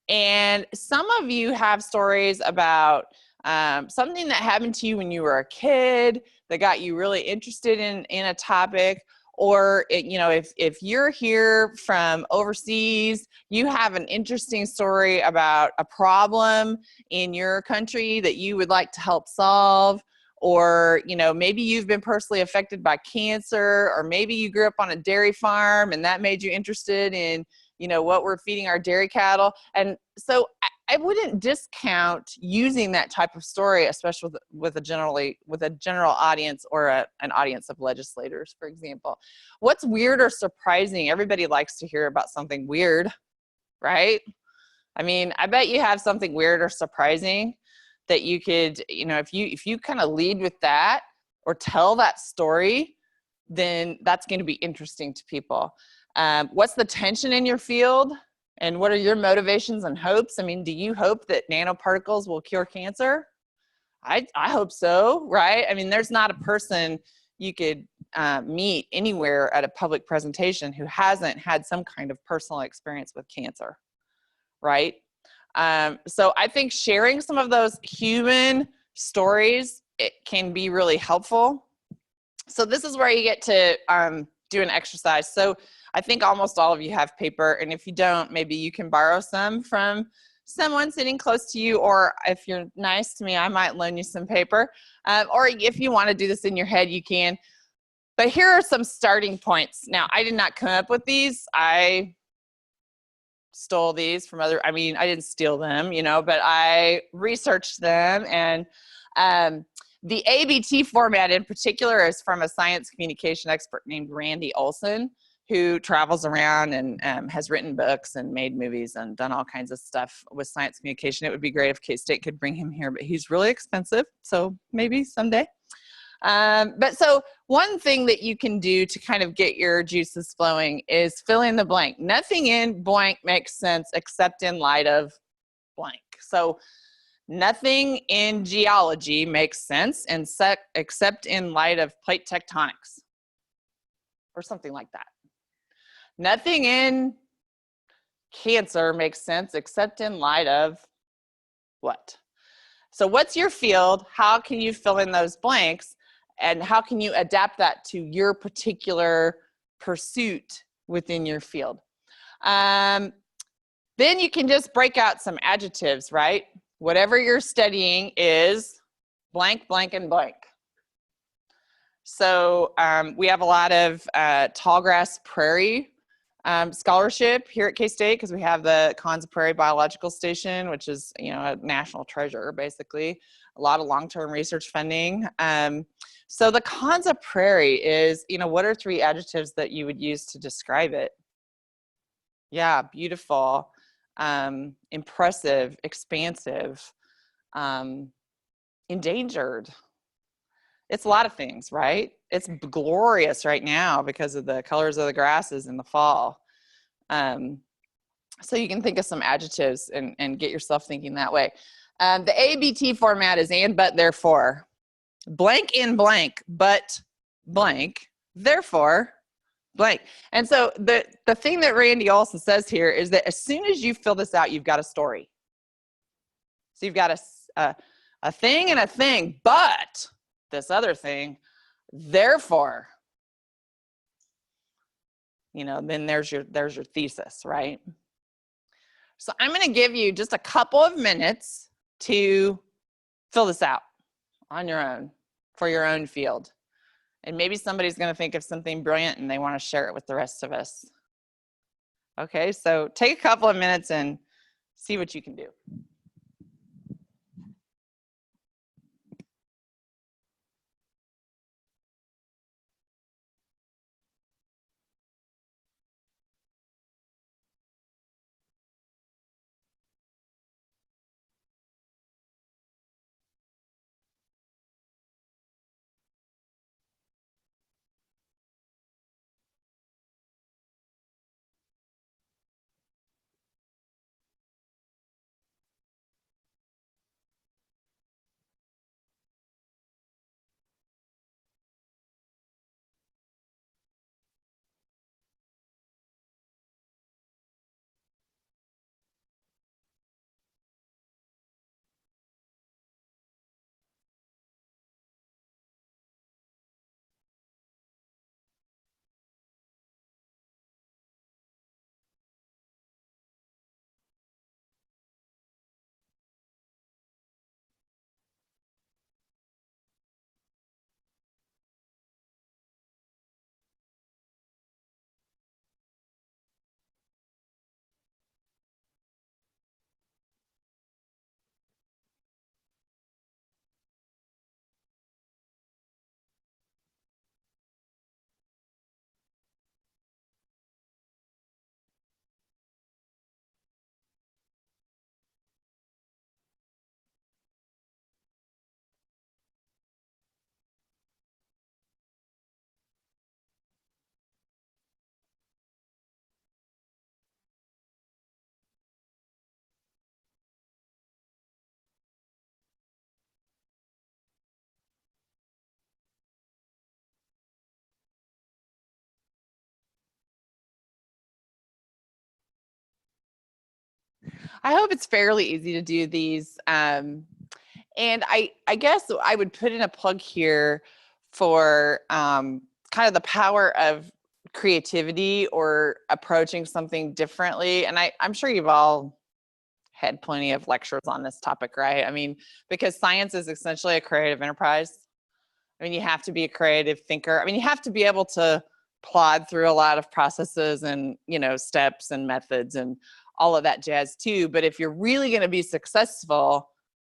Speaker 7: And some of you have stories about something that happened to you when you were a kid that got you really interested in a topic. Or, you know, if you're here from overseas, you have an interesting story about a problem in your country that you would like to help solve. Or, you know, maybe you've been personally affected by cancer, or maybe you grew up on a dairy farm and that made you interested in, you know, what we're feeding our dairy cattle. And so I wouldn't discount using that type of story, especially with a general audience or an audience of legislators, for example. What's weird or surprising? Everybody likes to hear about something weird, right? I mean, I bet you have something weird or surprising that you could, you know, if you kind of lead with that or tell that story, then that's going to be interesting to people. What's the tension in your field? And what are your motivations and hopes? I mean, do you hope that nanoparticles will cure cancer? I hope so, right? I mean, there's not a person you could meet anywhere at a public presentation who hasn't had some kind of personal experience with cancer, right? So I think sharing some of those human stories, it can be really helpful. So this is where you get to do an exercise. So I think almost all of you have paper, and if you don't, maybe you can borrow some from someone sitting close to you, or if you're nice to me, I might loan you some paper. Or if you want to do this in your head, you can. But here are some starting points. Now, I did not come up with these. I stole these from I didn't steal them, you know, but I researched them. And the ABT format in particular is from a science communication expert named Randy Olson, who travels around and has written books and made movies and done all kinds of stuff with science communication. It would be great if K-State could bring him here, but he's really expensive. So maybe someday. But so one thing that you can do to kind of get your juices flowing is fill in the blank. Nothing in blank makes sense except in light of blank. So nothing in geology makes sense except in light of plate tectonics or something like that. Nothing in cancer makes sense except in light of what? So what's your field? How can you fill in those blanks? And how can you adapt that to your particular pursuit within your field? Then you can just break out some adjectives, right? Whatever you're studying is blank, blank, and blank. So we have a lot of tallgrass prairie Scholarship here at K-State, because we have the Konza Prairie Biological Station, which is, you know, a national treasure, basically. A lot of long-term research funding. So the Konza Prairie is, you know, what are 3 adjectives that you would use to describe it? Yeah, beautiful, impressive, expansive, endangered. It's a lot of things, right? It's glorious right now because of the colors of the grasses in the fall. So you can think of some adjectives and get yourself thinking that way. The ABT format is and, but, therefore. Blank in blank, but blank, therefore blank. And so the thing that Randy also says here is that as soon as you fill this out, you've got a story. So you've got a thing and a thing, but this other thing, therefore, you know, then there's your thesis, right? So I'm going to give you just a couple of minutes to fill this out on your own for your own field. And maybe somebody's going to think of something brilliant and they want to share it with the rest of us. Okay, so take a couple of minutes and see what you can do. I hope it's fairly easy to do these. And I guess I would put in a plug here for kind of the power of creativity or approaching something differently. And I'm sure you've all had plenty of lectures on this topic, right? I mean, because science is essentially a creative enterprise. I mean, you have to be a creative thinker. I mean, you have to be able to plod through a lot of processes and, you know, steps and methods and all of that jazz too. But if you're really going to be successful,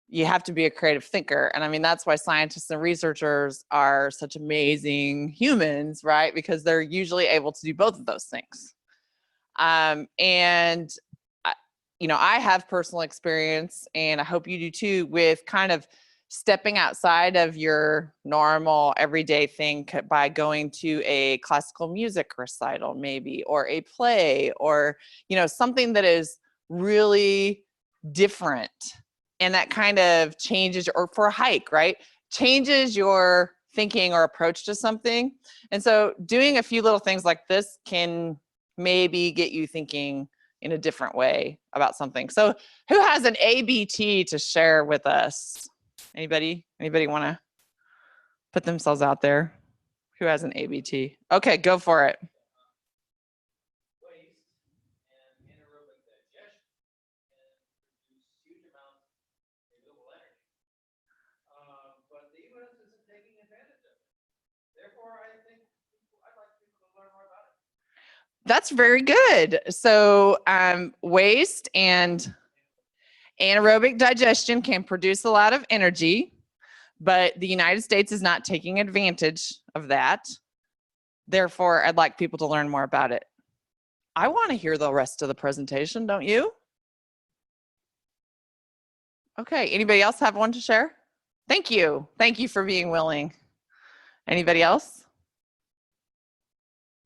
Speaker 7: you have to be a creative thinker. And I mean, that's why scientists and researchers are such amazing humans, right? Because they're usually able to do both of those things. And, you know, I have personal experience, and I hope you do too, with kind of stepping outside of your normal everyday thing by going to a classical music recital maybe, or a play, or, you know, something that is really different. And that kind of changes, or for a hike, right? Changes your thinking or approach to something. And so doing a few little things like this can maybe get you thinking in a different way about something. So who has an ABT to share with us? Anybody want to put themselves out there? Who has an ABT? Okay, go for it.
Speaker 6: Waste and anaerobic digestion and produce huge amounts of renewable energy. But the U.S. isn't taking advantage of it. Therefore, I'd like people to learn more about it.
Speaker 7: That's very good. So waste and anaerobic digestion can produce a lot of energy, but the United States is not taking advantage of that. Therefore, I'd like people to learn more about it. I want to hear the rest of the presentation, don't you? Okay, anybody else have one to share? Thank you. Thank you for being willing. Anybody else?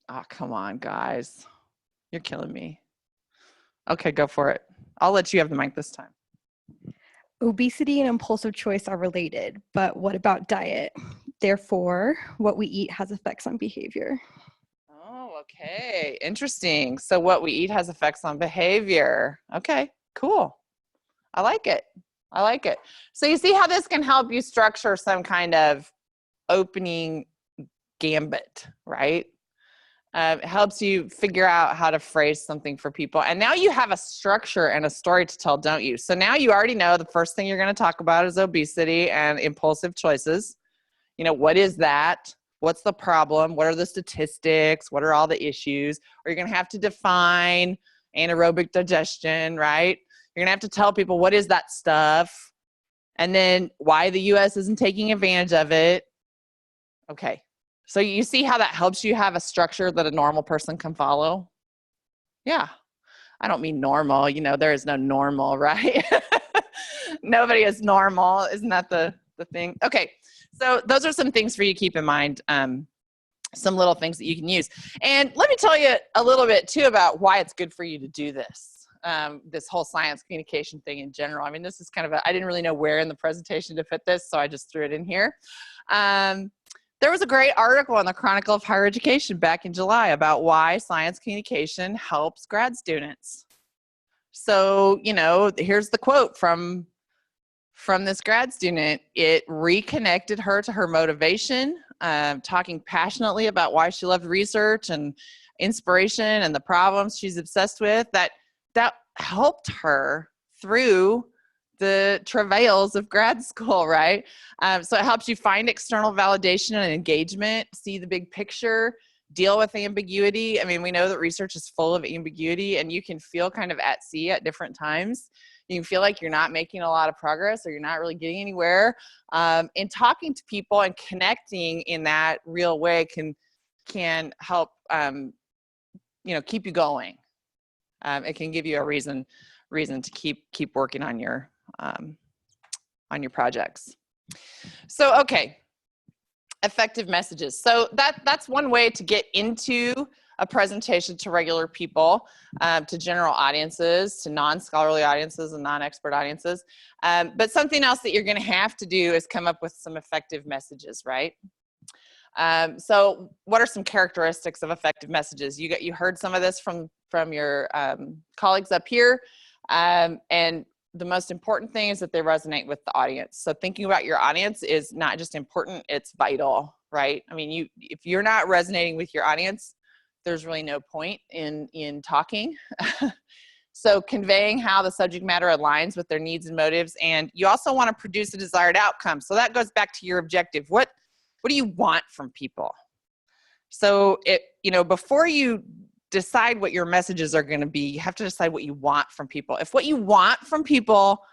Speaker 7: Oh, come on, guys. You're killing me. Okay, go for it. I'll let you have the mic this time.
Speaker 2: Obesity and impulsive choice are related, but what about diet? Therefore, what we eat has effects on behavior.
Speaker 7: Oh, okay. Interesting. So what we eat has effects on behavior. Okay, cool. I like it. I like it. So you see how this can help you structure some kind of opening gambit, right? It helps you figure out how to phrase something for people. And now you have a structure and a story to tell, don't you? So now you already know the first thing you're going to talk about is obesity and impulsive choices. You know, what is that? What's the problem? What are the statistics? What are all the issues? Or you're going to have to define anaerobic digestion, right? You're going to have to tell people what is that stuff, and then why the US isn't taking advantage of it. Okay. So you see how that helps you have a structure that a normal person can follow? Yeah. I don't mean normal. You know, there is no normal, right? Nobody is normal. Isn't that the thing? Okay. So those are some things for you to keep in mind. Some little things that you can use. And let me tell you a little bit too about why it's good for you to do this. This whole science communication thing in general. I mean, this is kind of I didn't really know where in the presentation to fit this, so I just threw it in here. There was a great article in the Chronicle of Higher Education back in July about why science communication helps grad students. So, you know, here's the quote from this grad student. It reconnected her to her motivation, talking passionately about why she loved research and inspiration and the problems she's obsessed with. That helped her through the travails of grad school, right? So it helps you find external validation and engagement, see the big picture, deal with ambiguity. I mean, we know that research is full of ambiguity, and you can feel kind of at sea at different times. You can feel like you're not making a lot of progress or you're not really getting anywhere. And talking to people and connecting in that real way can help, you know, keep you going. It can give you a reason to keep working on your projects. So, okay, effective messages. So that's one way to get into a presentation to regular people, to general audiences, to non-scholarly audiences and non-expert audiences. But something else that you're going to have to do is come up with some effective messages, right? So what are some characteristics of effective messages? You heard some of this from your colleagues up here. And the most important thing is that they resonate with the audience. So thinking about your audience is not just important, it's vital, right? I mean, if you're not resonating with your audience, there's really no point in talking. So conveying how the subject matter aligns with their needs and motives. And you also want to produce a desired outcome. So that goes back to your objective. What do you want from people? So before you decide what your messages are going to be, you have to decide what you want from people. If what you want from people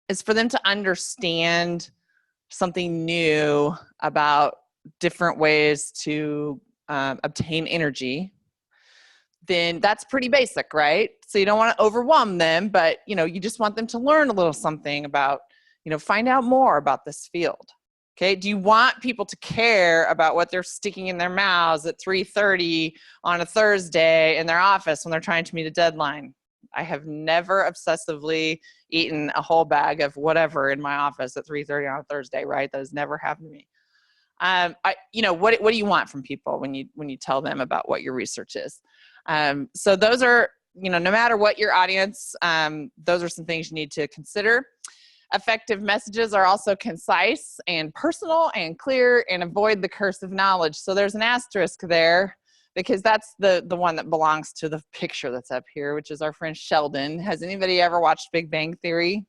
Speaker 7: is for them to understand something new about different ways to obtain energy, then that's pretty basic, right? So you don't want to overwhelm them, but you just want them to learn a little something about, find out more about this field. Okay, do you want people to care about what they're sticking in their mouths at 3:30 on a Thursday in their office when they're trying to meet a deadline? I have never obsessively eaten a whole bag of whatever in my office at 3:30 on a Thursday, right? That has never happened to me. What do you want from people when you tell them about what your research is? So those are, no matter what your audience, those are some things you need to consider. Effective messages are also concise and personal and clear and avoid the curse of knowledge. So there's an asterisk there because that's the one that belongs to the picture that's up here, which is our friend Sheldon. Has anybody ever watched Big Bang Theory?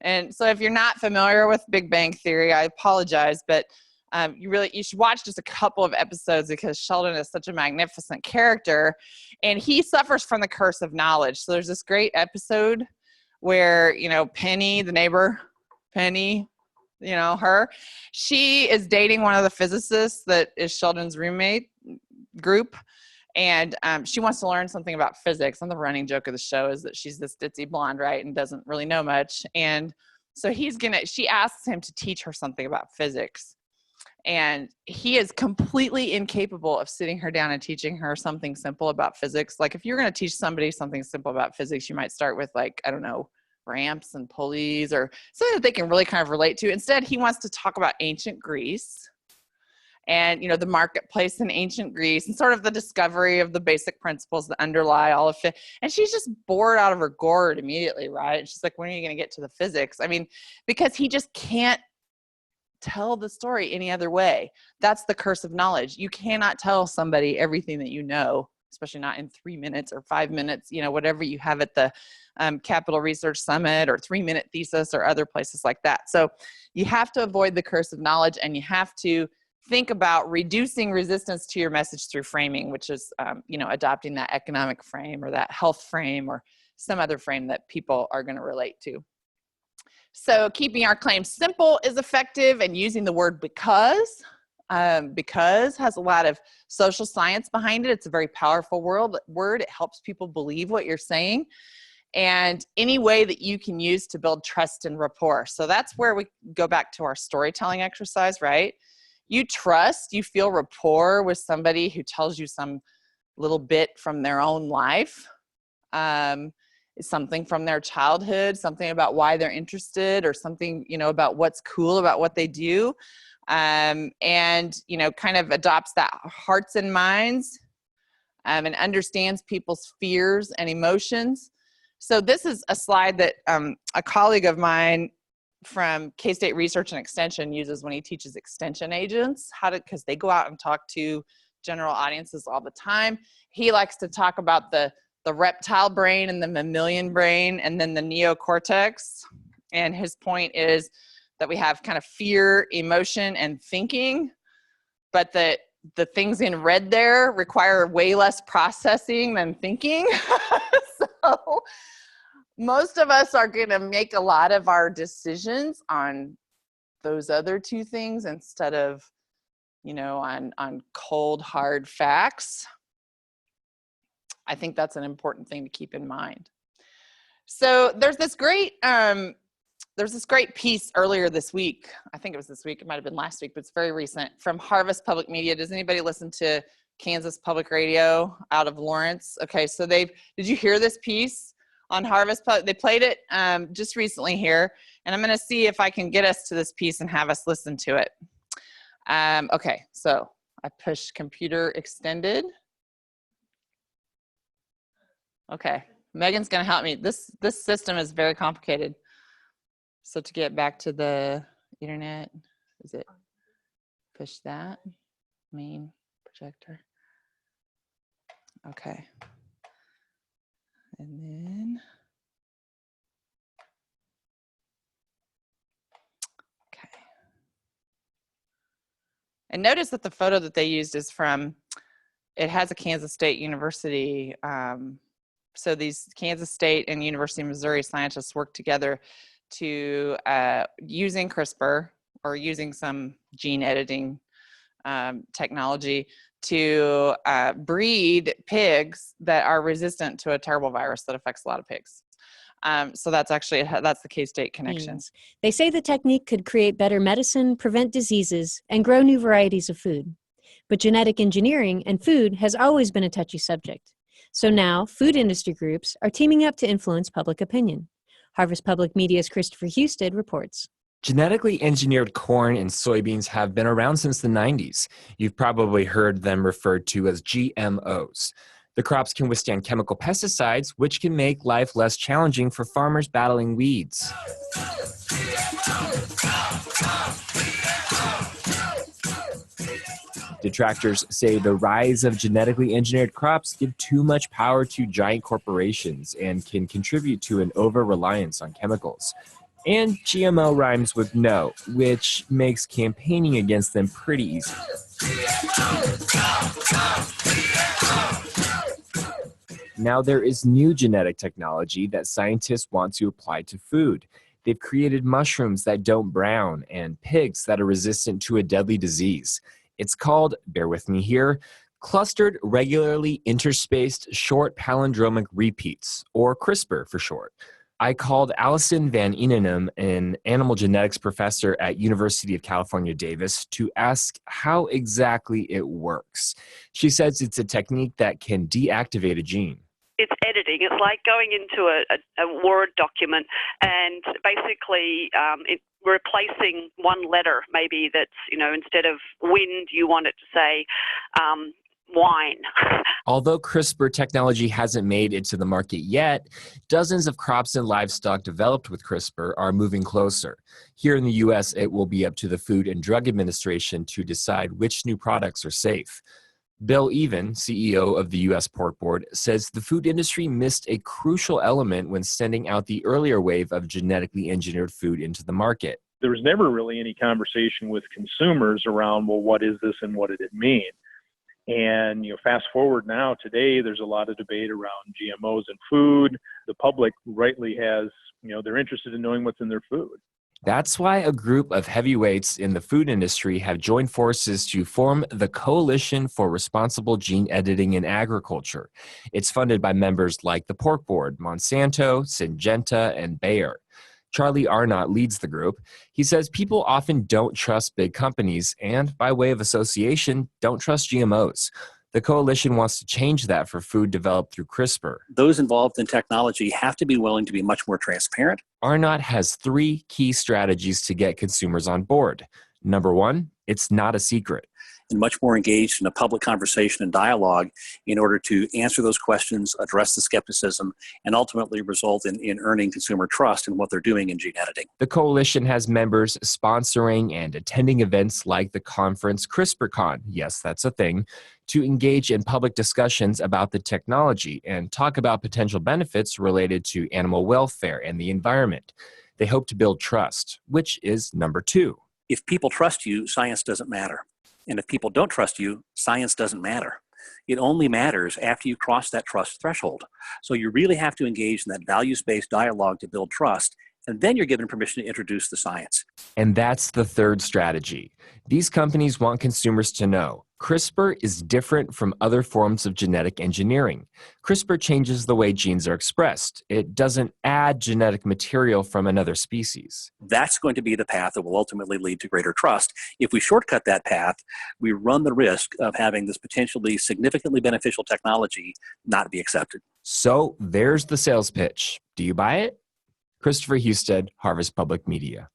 Speaker 7: And so if you're not familiar with Big Bang Theory, I apologize, but You should watch just a couple of episodes because Sheldon is such a magnificent character, and he suffers from the curse of knowledge. So there's this great episode where, Penny, the neighbor, Penny, her, she is dating one of the physicists that is Sheldon's roommate group. And she wants to learn something about physics. And the running joke of the show is that she's this ditzy blonde, right? And doesn't really know much. And so she asks him to teach her something about physics. And he is completely incapable of sitting her down and teaching her something simple about physics. Like if you're going to teach somebody something simple about physics, you might start with ramps and pulleys or something that they can really kind of relate to. Instead, he wants to talk about ancient Greece and, the marketplace in ancient Greece and sort of the discovery of the basic principles that underlie all of it. And she's just bored out of her gourd immediately, right? She's like, when are you going to get to the physics? Because he just can't tell the story any other way. That's the curse of knowledge. You cannot tell somebody everything that you know, especially not in 3 minutes or 5 minutes, whatever you have at the Capital Research Summit or 3-minute thesis or other places like that. So you have to avoid the curse of knowledge, and you have to think about reducing resistance to your message through framing, which is, adopting that economic frame or that health frame or some other frame that people are going to relate to. So keeping our claims simple is effective, and using the word because has a lot of social science behind it. It's a very powerful word. It helps people believe what you're saying, and any way that you can use to build trust and rapport. So that's where we go back to our storytelling exercise, right? You feel rapport with somebody who tells you some little bit from their own life. Something from their childhood, something about why they're interested, or something, about what's cool about what they do. And, kind of adopts that hearts and minds, and understands people's fears and emotions. So this is a slide that a colleague of mine from K-State Research and Extension uses when he teaches extension agents because they go out and talk to general audiences all the time. He likes to talk about the reptile brain and the mammalian brain and then the neocortex. And his point is that we have kind of fear, emotion, and thinking, but the things in red there require way less processing than thinking. So most of us are going to make a lot of our decisions on those other two things instead of, on cold, hard facts. I think that's an important thing to keep in mind. So there's this great piece earlier this week. I think it was this week. It might have been last week, but it's very recent, from Harvest Public Media. Does anybody listen to Kansas Public Radio out of Lawrence? Okay, so did you hear this piece on Harvest? They played it just recently here, and I'm going to see if I can get us to this piece and have us listen to it. Okay, so I push computer extended. Okay, Megan's going to help me. This system is very complicated. So to get back to the internet, is it push that main projector? Okay. And then, okay. And notice that the photo that they used is it has a Kansas State University. So these Kansas State and University of Missouri scientists work together to using CRISPR or using some gene editing technology to breed pigs that are resistant to a terrible virus that affects a lot of pigs. So that's the K-State connection.
Speaker 8: They say the technique could create better medicine, prevent diseases, and grow new varieties of food. But genetic engineering and food has always been a touchy subject. So now, food industry groups are teaming up to influence public opinion. Harvest Public Media's Christopher Husted reports.
Speaker 9: Genetically engineered corn and soybeans have been around since the 90s. You've probably heard them referred to as GMOs. The crops can withstand chemical pesticides, which can make life less challenging for farmers battling weeds. Detractors say the rise of genetically engineered crops give too much power to giant corporations and can contribute to an over-reliance on chemicals. And GMO rhymes with no, which makes campaigning against them pretty easy. Now there is new genetic technology that scientists want to apply to food. They've created mushrooms that don't brown and pigs that are resistant to a deadly disease. It's called, bear with me here, clustered regularly interspaced short palindromic repeats, or CRISPR for short. I called Allison Van Eenenum, an animal genetics professor at University of California, Davis, to ask how exactly it works. She says it's a technique that can deactivate a gene.
Speaker 10: It's editing. It's like going into a Word document and basically replacing one letter. Maybe that's, instead of wind, you want it to say wine.
Speaker 9: Although CRISPR technology hasn't made it to the market yet, dozens of crops and livestock developed with CRISPR are moving closer. Here in the U.S., it will be up to the Food and Drug Administration to decide which new products are safe. Bill Even, CEO of the U.S. Pork Board, says the food industry missed a crucial element when sending out the earlier wave of genetically engineered food into the market.
Speaker 11: There was never really any conversation with consumers around, well, what is this and what did it mean? And, fast forward now, today, there's a lot of debate around GMOs in food. The public rightly has, they're interested in knowing what's in their food.
Speaker 9: That's why a group of heavyweights in the food industry have joined forces to form the Coalition for Responsible Gene Editing in Agriculture. It's funded by members like the Pork Board, Monsanto, Syngenta, and Bayer. Charlie Arnott leads the group. He says people often don't trust big companies and, by way of association, don't trust GMOs. The coalition wants to change that for food developed through CRISPR.
Speaker 12: Those involved in technology have to be willing to be much more transparent.
Speaker 9: Arnott has 3 key strategies to get consumers on board. Number 1, it's not a secret.
Speaker 12: And much more engaged in a public conversation and dialogue in order to answer those questions, address the skepticism, and ultimately result in earning consumer trust in what they're doing in gene editing.
Speaker 9: The coalition has members sponsoring and attending events like the conference CRISPRCon, yes, that's a thing, to engage in public discussions about the technology and talk about potential benefits related to animal welfare and the environment. They hope to build trust, which is number 2.
Speaker 12: If people trust you, science doesn't matter. And if people don't trust you, science doesn't matter. It only matters after you cross that trust threshold. So you really have to engage in that values-based dialogue to build trust, and then you're given permission to introduce the science.
Speaker 9: And that's the 3rd strategy. These companies want consumers to know CRISPR is different from other forms of genetic engineering. CRISPR changes the way genes are expressed. It doesn't add genetic material from another species.
Speaker 12: That's going to be the path that will ultimately lead to greater trust. If we shortcut that path, we run the risk of having this potentially significantly beneficial technology not be accepted.
Speaker 9: So there's the sales pitch. Do you buy it? Christopher Husted, Harvest Public Media.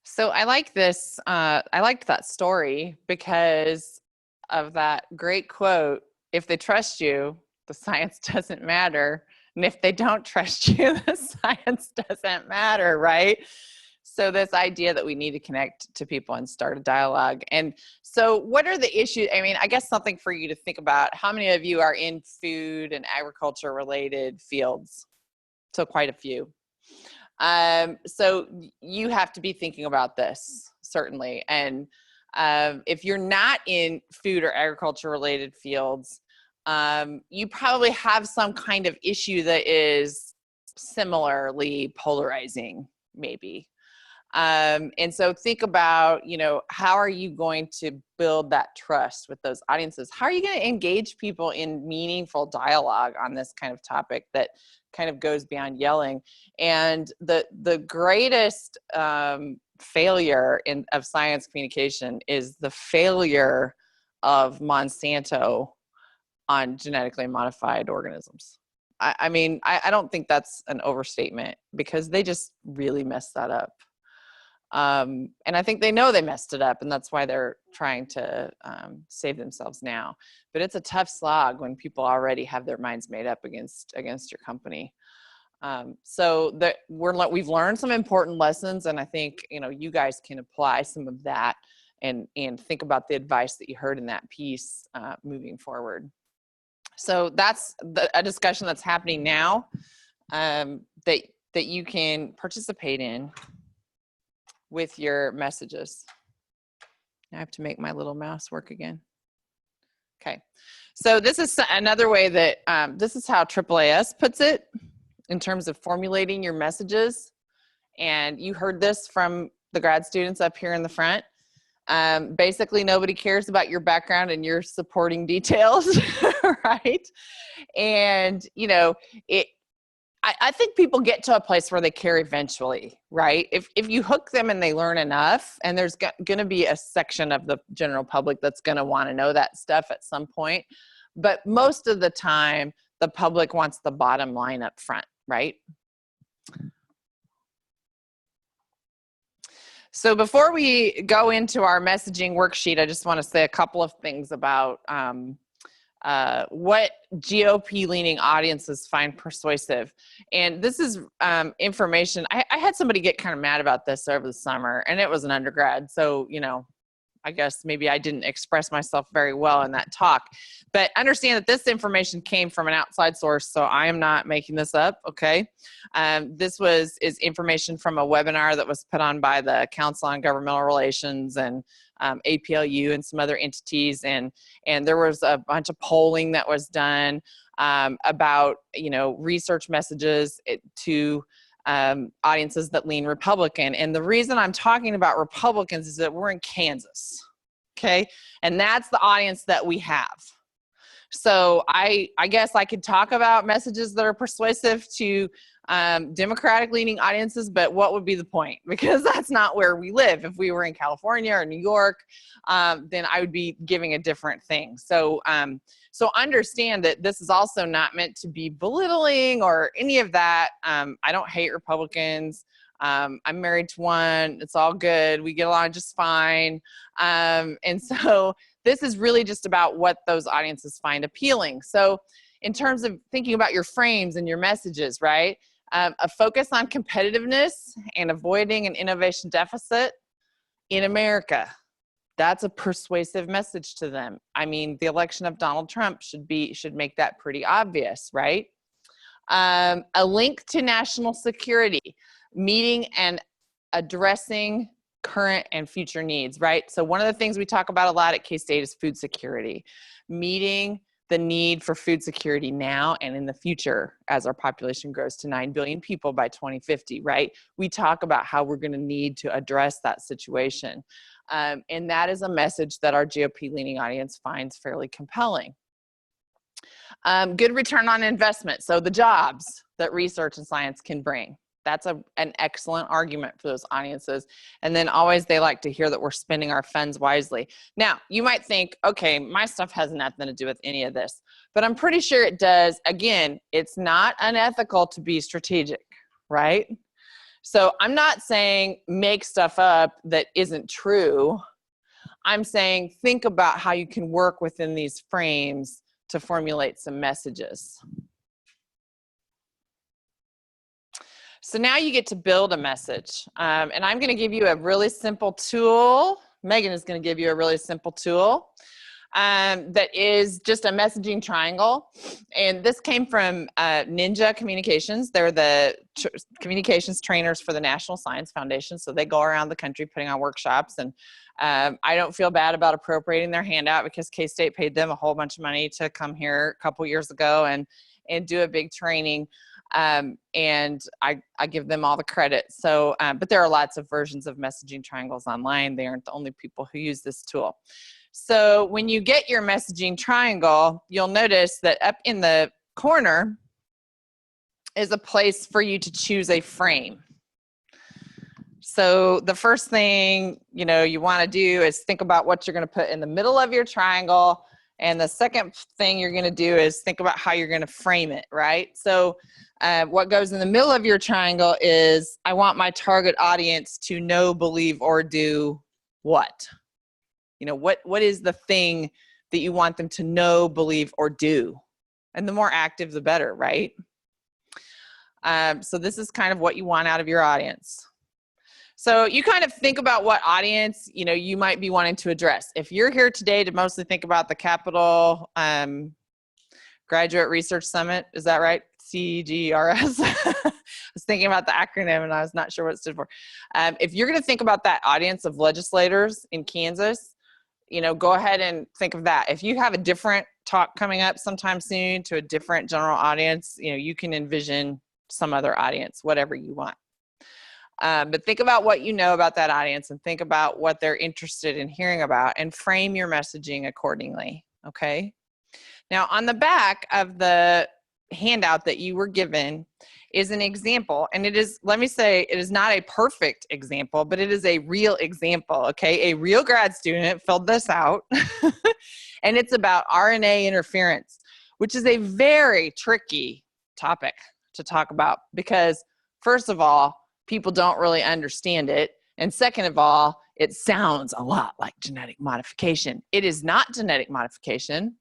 Speaker 7: So I like this. I liked that story because of that great quote. If they trust you, the science doesn't matter. And if they don't trust you, the science doesn't matter, right? So this idea that we need to connect to people and start a dialogue. And so what are the issues? I mean, I guess something for you to think about. How many of you are in food and agriculture related fields? So quite a few. So you have to be thinking about this, certainly. And if you're not in food or agriculture related fields, you probably have some kind of issue that is similarly polarizing, maybe. And so think about, how are you going to build that trust with those audiences? How are you going to engage people in meaningful dialogue on this kind of topic that kind of goes beyond yelling? And the greatest failure of science communication is the failure of Monsanto on genetically modified organisms. I mean, I don't think that's an overstatement because they just really messed that up. And I think they know they messed it up, and that's why they're trying to save themselves now. But it's a tough slog when people already have their minds made up against your company. So that we've learned some important lessons, and I think you guys can apply some of that and think about the advice that you heard in that piece moving forward. So that's a discussion that's happening now that you can participate in with your messages. I have to make my little mouse work again. Okay, so this is another way that this is how AAAS puts it in terms of formulating your messages. And you heard this from the grad students up here in the front. Basically, nobody cares about your background and your supporting details, right? And, you know, I think people get to a place where they care eventually, right? If you hook them and they learn enough, and there's going to be a section of the general public that's going to want to know that stuff at some point. But most of the time, the public wants the bottom line up front, right? So before we go into our messaging worksheet, I just want to say a couple of things about what GOP-leaning audiences find persuasive. And this is information. I had somebody get kind of mad about this over the summer, and it was an undergrad. So, you know, I guess maybe I didn't express myself very well in that talk. But understand that this information came from an outside source, so I am not making this up, okay? This is information from a webinar that was put on by the Council on Governmental Relations and APLU and some other entities, and there was a bunch of polling that was done about, you know, research messages to audiences that lean Republican. And the reason I'm talking about Republicans is that we're in Kansas, okay? And that's the audience that we have. So I guess I could talk about messages that are persuasive to Democratic leaning audiences, but what would be the point? Because that's not where we live. If we were in California or New York, then I would be giving a different thing. So, so understand that this is also not meant to be belittling or any of that. I don't hate Republicans. I'm married to one. It's all good. We get along just fine. And so this is really just about what those audiences find appealing. So in terms of thinking about your frames and your messages, right? A focus on competitiveness and avoiding an innovation deficit in America. That's a persuasive message to them. I mean, the election of Donald Trump should make that pretty obvious, right? A link to national security, meeting and addressing current and future needs, right? So one of the things we talk about a lot at K-State is food security, meeting the need for food security now and in the future as our population grows to 9 billion people by 2050, right? We talk about how we're going to need to address that situation. And that is a message that our GOP-leaning audience finds fairly compelling. Good return on investment. So the jobs that research and science can bring. That's an excellent argument for those audiences. And then always they like to hear that we're spending our funds wisely. Now, you might think, okay, my stuff has nothing to do with any of this, but I'm pretty sure it does. Again, it's not unethical to be strategic, right? So I'm not saying make stuff up that isn't true. I'm saying think about how you can work within these frames to formulate some messages. So now you get to build a message. And I'm going to give you a really simple tool. Megan is going to give you a really simple tool that is just a messaging triangle. And this came from Ninja Communications. They're the communications trainers for the National Science Foundation. So they go around the country putting on workshops. And I don't feel bad about appropriating their handout because K-State paid them a whole bunch of money to come here a couple years ago and do a big training. And I give them all the credit. So, but there are lots of versions of messaging triangles online. They aren't the only people who use this tool. So when you get your messaging triangle, you'll notice that up in the corner is a place for you to choose a frame. So the first thing, you know, you want to do is think about what you're going to put in the middle of your triangle. And the second thing you're going to do is think about how you're going to frame it, right? So what goes in the middle of your triangle is I want my target audience to know, believe, or do what? You know, what is the thing that you want them to know, believe, or do? And the more active, the better, right? So this is kind of what you want out of your audience. So you kind of think about what audience, you know, you might be wanting to address. If you're here today to mostly think about the Capitol Graduate Research Summit. Is that right? CGRS. I was thinking about the acronym and I was not sure what it stood for. If you're going to think about that audience of legislators in Kansas, go ahead and think of that. If you have a different talk coming up sometime soon to a different general audience, you can envision some other audience, whatever you want. But think about what you know about that audience and think about what they're interested in hearing about and frame your messaging accordingly, okay? Now, on the back of the handout that you were given is an example, and it is, let me say, it is not a perfect example, but it is a real example, okay? A real grad student filled this out, and it's about RNA interference, which is a very tricky topic to talk about because, first of all, people don't really understand it, and second of all, it sounds a lot like genetic modification. It is not genetic modification.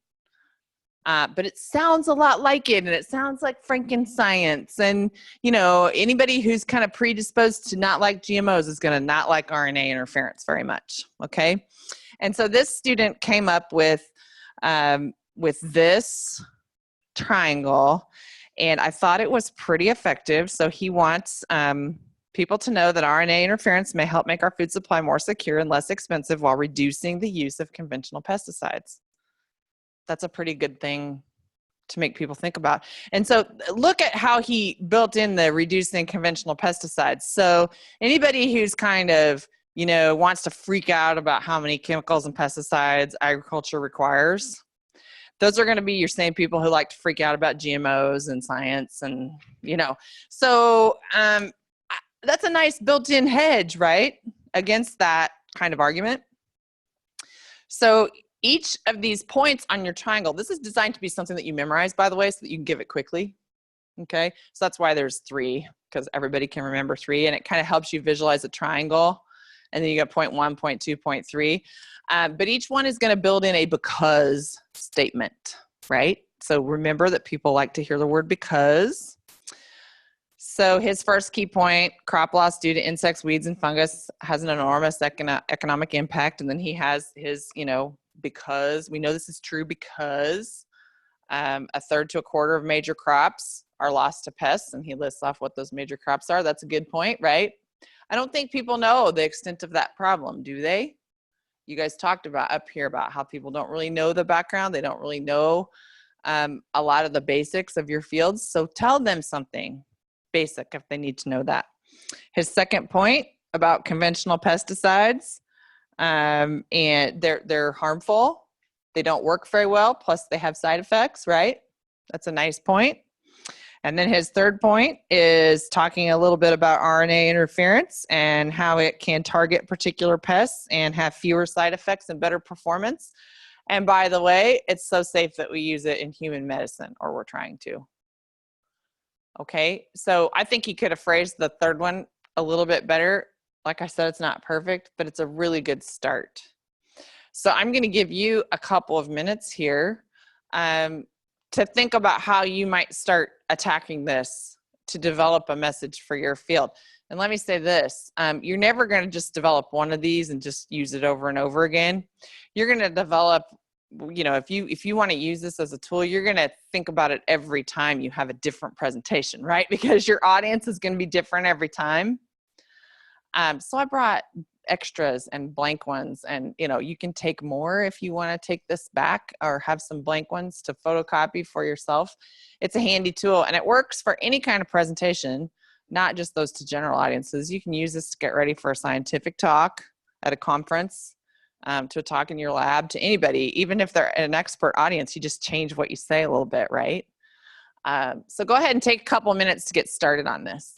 Speaker 7: But it sounds a lot like it, and it sounds like Franken-science. And, anybody who's kind of predisposed to not like GMOs is going to not like RNA interference very much, okay? And so this student came up with this triangle, and I thought it was pretty effective. So he wants people to know that RNA interference may help make our food supply more secure and less expensive while reducing the use of conventional pesticides. That's a pretty good thing to make people think about. And so look at how he built in the reducing conventional pesticides. So anybody who's kind of, wants to freak out about how many chemicals and pesticides agriculture requires, those are going to be your same people who like to freak out about GMOs and science and, So that's a nice built-in hedge, right, against that kind of argument. So each of these points on your triangle, this is designed to be something that you memorize, by the way, so that you can give it quickly, okay? So that's why there's 3, because everybody can remember 3, and it kind of helps you visualize a triangle. And then you got point 1, point 2, point 3. But each one is going to build in a because statement, right? So remember that people like to hear the word because. So his first key point, crop loss due to insects, weeds, and fungus has an enormous economic impact. And then he has his, because we know this is true because a third to a quarter of major crops are lost to pests, and he lists off what those major crops are. That's a good point, right? I don't think people know the extent of that problem, do they? You guys talked about up here about how people don't really know the background. They don't really know a lot of the basics of your fields. So tell them something basic if they need to know that. His second point about conventional pesticides, and they're harmful. They don't work very well. Plus they have side effects, right? That's a nice point. And then his third point is talking a little bit about RNA interference and how it can target particular pests and have fewer side effects and better performance. And by the way, it's so safe that we use it in human medicine, or we're trying to. Okay, so I think he could have phrased the third one a little bit better. Like I said, it's not perfect, but it's a really good start. So I'm going to give you a couple of minutes here to think about how you might start attacking this to develop a message for your field. And let me say this, you're never going to just develop one of these and just use it over and over again. You're going to develop, if you want to use this as a tool, you're going to think about it every time you have a different presentation, right? Because your audience is going to be different every time. So I brought extras and blank ones, and you can take more if you want to take this back or have some blank ones to photocopy for yourself. It's a handy tool, and it works for any kind of presentation, not just those to general audiences. You can use this to get ready for a scientific talk at a conference, to a talk in your lab, to anybody. Even if they're an expert audience, you just change what you say a little bit, right? So go ahead and take a couple minutes to get started on this.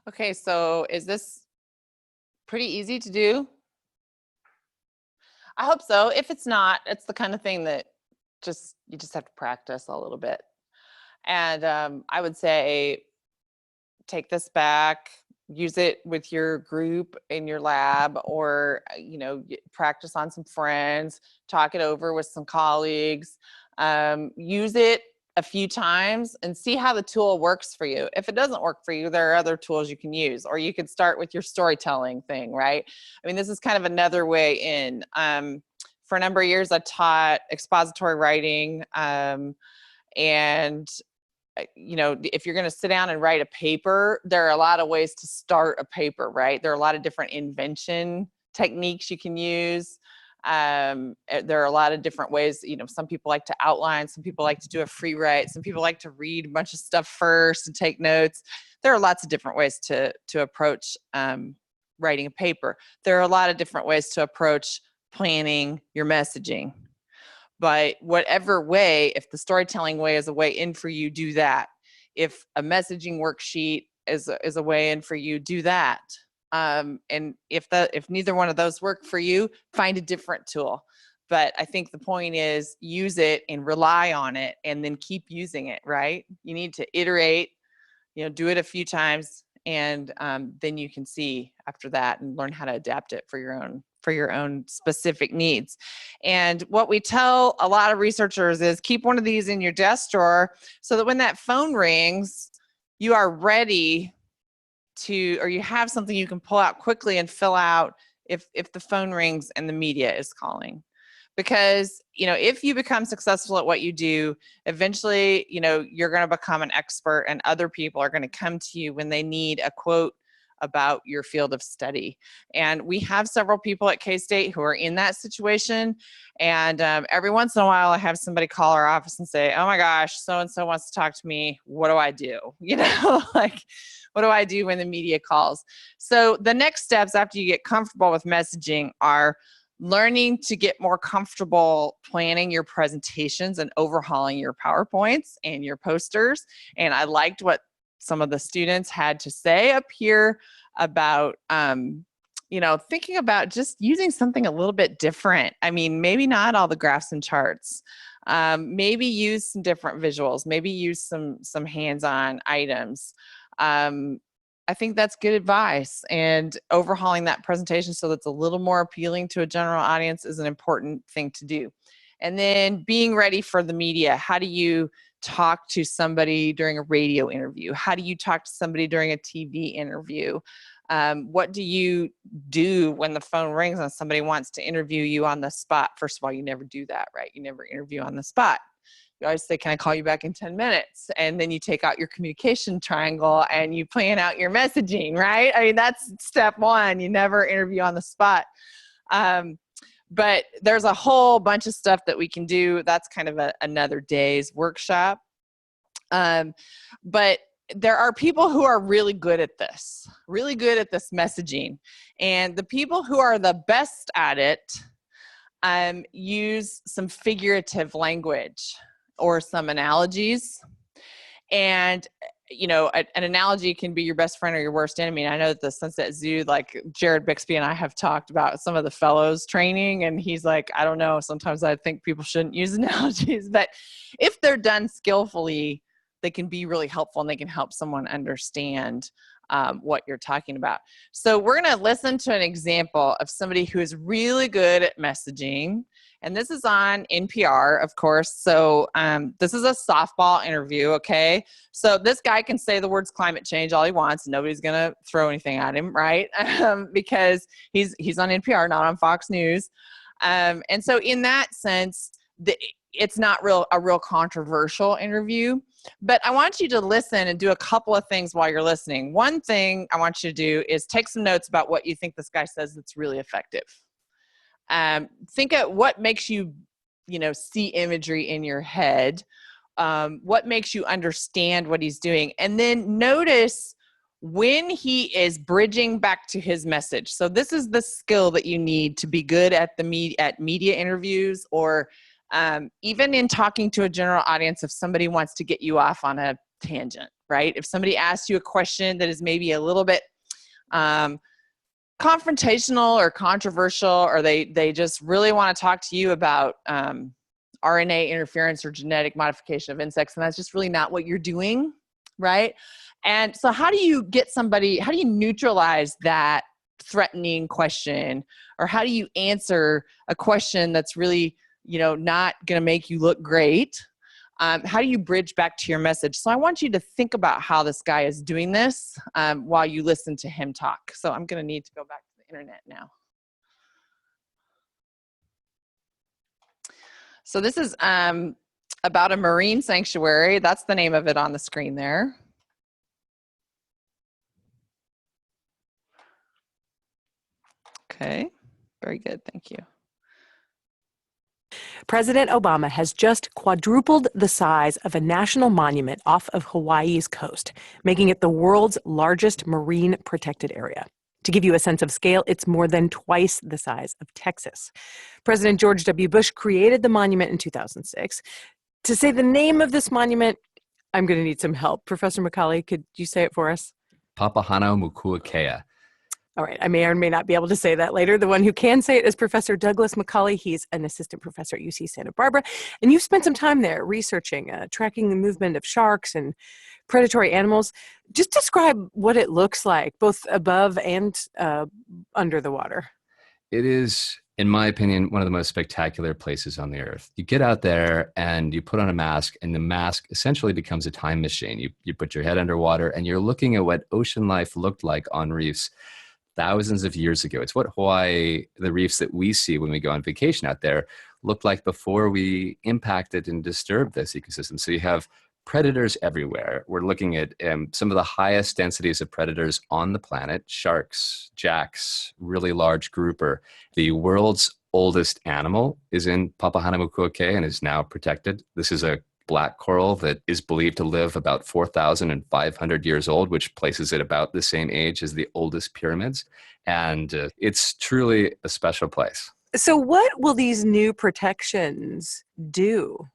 Speaker 7: Okay, so is this pretty easy to do? I hope so. If it's not, it's the kind of thing that you just have to practice a little bit. And I would say take this back, use it with your group in your lab, or practice on some friends, talk it over with some colleagues, use it a few times and see how the tool works for you. If it doesn't work for you, there are other tools you can use, or you could start with your storytelling thing, right? I mean, this is kind of another way in. For a number of years, I taught expository writing, and if you're going to sit down and write a paper, there are a lot of ways to start a paper, right? There are a lot of different invention techniques you can use. There are a lot of different ways. Some people like to outline, some people like to do a free write, some people like to read a bunch of stuff first and take notes. There are lots of different ways to approach writing a paper. There are a lot of different ways to approach planning your messaging. But whatever way, if the storytelling way is a way in for you, do that. If a messaging worksheet is a way in for you, do that. And if neither one of those work for you, find a different tool. But I think the point is use it and rely on it, and then keep using it, right? You need to iterate, do it a few times, and then you can see after that and learn how to adapt it for your own specific needs. And what we tell a lot of researchers is keep one of these in your desk drawer so that when that phone rings, you are ready or you have something you can pull out quickly and fill out if the phone rings and the media is calling. Because, if you become successful at what you do, eventually, you're going to become an expert, and other people are going to come to you when they need a quote about your field of study. And we have several people at K-State who are in that situation. And every once in a while, I have somebody call our office and say, oh my gosh, so-and-so wants to talk to me. What do I do? Like, what do I do when the media calls? So the next steps after you get comfortable with messaging are learning to get more comfortable planning your presentations and overhauling your PowerPoints and your posters. And I liked what some of the students had to say up here about, thinking about just using something a little bit different. I mean, maybe not all the graphs and charts. Maybe use some different visuals. Maybe use some hands-on items. I think that's good advice, and overhauling that presentation so that's a little more appealing to a general audience is an important thing to do. And then being ready for the media. How do you talk to somebody during a radio interview? How do you talk to somebody during a TV interview? What do you do when the phone rings and somebody wants to interview you on the spot? First of all, you never do that, right? You never interview on the spot. You always say, can I call you back in 10 minutes? And then you take out your communication triangle and you plan out your messaging, right? I mean, that's step one. You never interview on the spot. But there's a whole bunch of stuff that we can do. That's kind of another day's workshop. But there are people who are really good at this messaging. And the people who are the best at it use some figurative language or some analogies. And, an analogy can be your best friend or your worst enemy. And I know that the Sunset Zoo, like Jared Bixby and I have talked about some of the fellows training, and he's like, I don't know, sometimes I think people shouldn't use analogies, but if they're done skillfully, they can be really helpful and they can help someone understand what you're talking about. So we're going to listen to an example of somebody who is really good at messaging. And this is on NPR, of course. So this is a softball interview, okay? So this guy can say the words climate change all he wants. Nobody's going to throw anything at him, right? Because he's on NPR, not on Fox News. And so in that sense, it's not a real controversial interview. But I want you to listen and do a couple of things while you're listening. One thing I want you to do is take some notes about what you think this guy says that's really effective. Think of what makes you, see imagery in your head. What makes you understand what he's doing. And then notice when he is bridging back to his message. So this is the skill that you need to be good at media interviews, or even in talking to a general audience if somebody wants to get you off on a tangent, right? If somebody asks you a question that is maybe a little bit confrontational or controversial, or they just really want to talk to you about RNA interference or genetic modification of insects, and that's just really not what you're doing, right? And so how do you neutralize that threatening question, or how do you answer a question that's really, not going to make you look great? How do you bridge back to your message? So I want you to think about how this guy is doing this while you listen to him talk. So I'm going to need to go back to the internet now. So this is about a marine sanctuary. That's the name of it on the screen there. Okay, very good, thank you.
Speaker 13: President Obama has just quadrupled the size of a national monument off of Hawaii's coast, making it the world's largest marine protected area. To give you a sense of scale, it's more than twice the size of Texas. President George W. Bush created the monument in 2006. To say the name of this monument, I'm going to need some help. Professor McCauley, could you say it for us?
Speaker 14: Papahanaumokuakea.
Speaker 13: All right, I may or may not be able to say that later. The one who can say it is Professor Douglas McCauley. He's an assistant professor at UC Santa Barbara. And you've spent some time there researching, tracking the movement of sharks and predatory animals. Just describe what it looks like, both above and under the water.
Speaker 14: It is, in my opinion, one of the most spectacular places on the earth. You get out there and you put on a mask, and the mask essentially becomes a time machine. You put your head underwater and you're looking at what ocean life looked like on reefs thousands of years ago. It's what Hawaii, the reefs that we see when we go on vacation out there, looked like before we impacted and disturbed this ecosystem. So you have predators everywhere. We're looking at some of the highest densities of predators on the planet: sharks, jacks, really large grouper. The world's oldest animal is in Papahanaumokuakea and is now protected. This is a black coral that is believed to live about 4,500 years old, which places it about the same age as the oldest pyramids. And it's truly a special place.
Speaker 13: So what will these new protections do?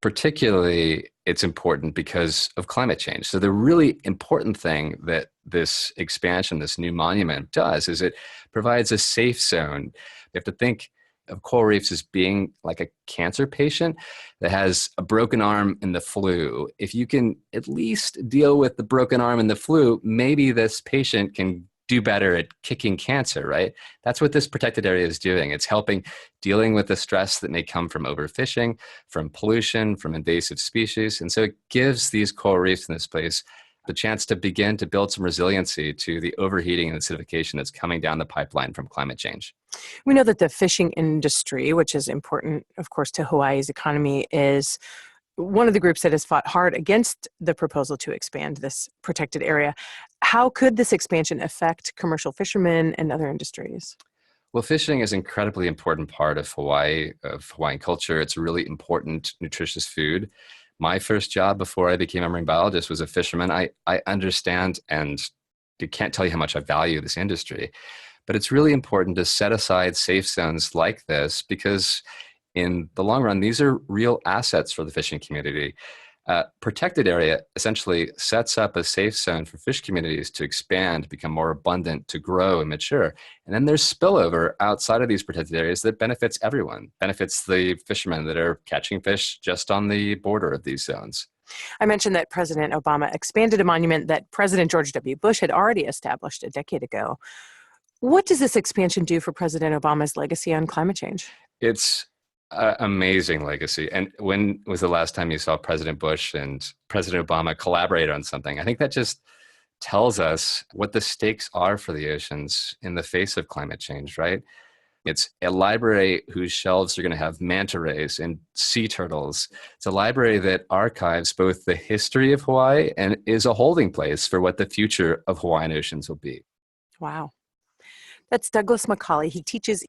Speaker 14: Particularly, it's important because of climate change. So the really important thing that this expansion, this new monument does, is it provides a safe zone. You have to think of coral reefs as being like a cancer patient that has a broken arm in the flu. If you can at least deal with the broken arm in the flu, maybe this patient can do better at kicking cancer, right? That's what this protected area is doing. It's helping dealing with the stress that may come from overfishing, from pollution, from invasive species. And so it gives these coral reefs in this place the chance to begin to build some resiliency to the overheating and acidification that's coming down the pipeline from climate change.
Speaker 13: We know that the fishing industry, which is important, of course, to Hawaii's economy, is one of the groups that has fought hard against the proposal to expand this protected area. How could this expansion affect commercial fishermen and other industries?
Speaker 14: Well, fishing is an incredibly important part of Hawaii, of Hawaiian culture. It's a really important, nutritious food. My first job before I became a marine biologist was a fisherman. I understand and can't tell you how much I value this industry. But it's really important to set aside safe zones like this because in the long run, these are real assets for the fishing community. Protected area essentially sets up a safe zone for fish communities to expand, become more abundant, to grow and mature. And then there's spillover outside of these protected areas that benefits everyone, benefits the fishermen that are catching fish just on the border of these zones.
Speaker 13: I mentioned that President Obama expanded a monument that President George W. Bush had already established a decade ago. What does this expansion do for President Obama's legacy on climate change?
Speaker 14: It's amazing legacy. And when was the last time you saw President Bush and President Obama collaborate on something? I think that just tells us what the stakes are for the oceans in the face of climate change, right? It's a library whose shelves are going to have manta rays and sea turtles. It's a library that archives both the history of Hawaii and is a holding place for what the future of Hawaiian oceans will be.
Speaker 13: Wow. That's Douglas McCauley. He teaches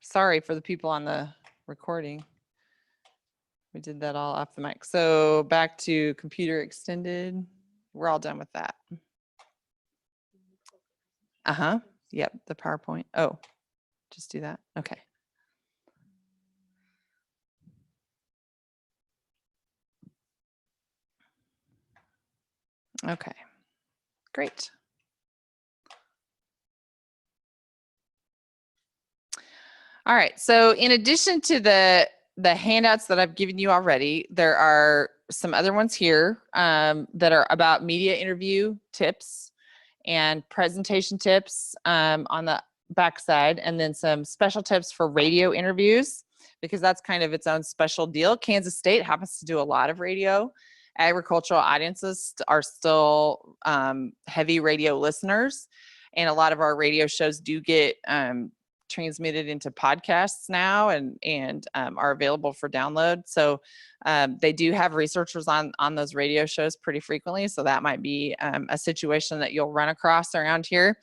Speaker 7: Sorry for the people on the recording. We did that all off the mic. So back to computer extended. We're all done with that. Uh-huh. Yep, the PowerPoint. Oh, just do that. Okay. Okay, great. All right, so in addition to the handouts that I've given you already, there are some other ones here that are about media interview tips and presentation tips on the backside, and then some special tips for radio interviews, because that's kind of its own special deal. Kansas State happens to do a lot of radio. Agricultural audiences are still heavy radio listeners, and a lot of our radio shows do get transmitted into podcasts now and are available for download. So they do have researchers on those radio shows pretty frequently. So that might be a situation that you'll run across around here.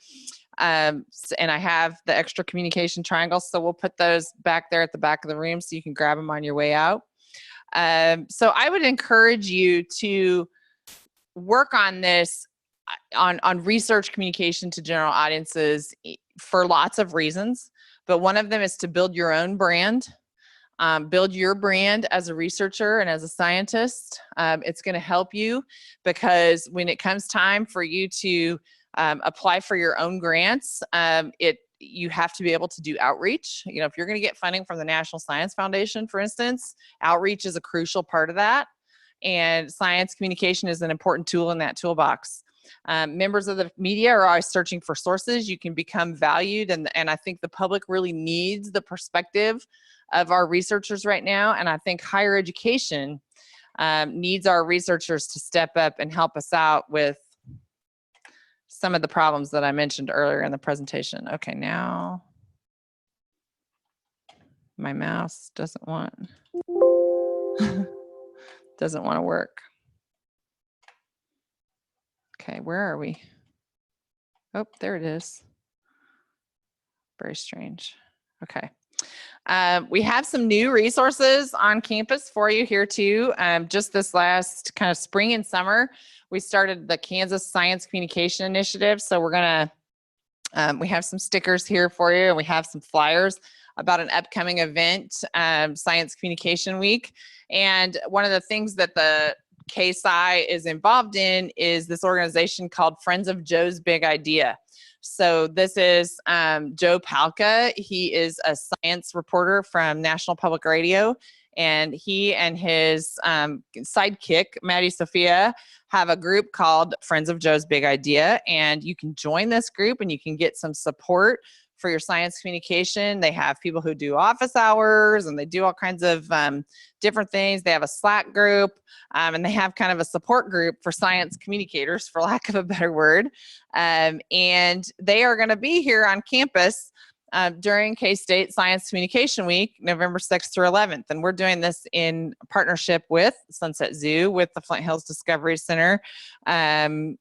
Speaker 7: And I have the extra communication triangles, so we'll put those back there at the back of the room so you can grab them on your way out. So I would encourage you to work on this on research communication to general audiences for lots of reasons. But one of them is to build your own brand, build your brand as a researcher and as a scientist. It's going to help you because when it comes time for you to apply for your own grants, you have to be able to do outreach. You know, if you're going to get funding from the National Science Foundation, for instance, outreach is a crucial part of that. And science communication is an important tool in that toolbox. Members of the media are always searching for sources. You can become valued, and I think the public really needs the perspective of our researchers right now. And I think higher education needs our researchers to step up and help us out with some of the problems that I mentioned earlier in the presentation. Okay, now my mouse doesn't want to work. Okay, where are we? Oh, there it is. Very strange. Okay. We have some new resources on campus for you here too. Just this last kind of spring and summer, we started the Kansas Science Communication Initiative. So we're gonna, we have some stickers here for you, and we have some flyers about an upcoming event, Science Communication Week. And one of the things that the KSI is involved in is this organization called Friends of Joe's Big Idea. So this is Joe Palca. He is a science reporter from National Public Radio, and he and his sidekick, Maddie Sophia, have a group called Friends of Joe's Big Idea, and you can join this group and you can get some support for your science communication. They have people who do office hours, and they do all kinds of different things. They have a Slack group, and they have kind of a support group for science communicators, for lack of a better word. And they are going to be here on campus during K-State Science Communication Week, November 6th through 11th. And we're doing this in partnership with Sunset Zoo, with the Flint Hills Discovery Center, and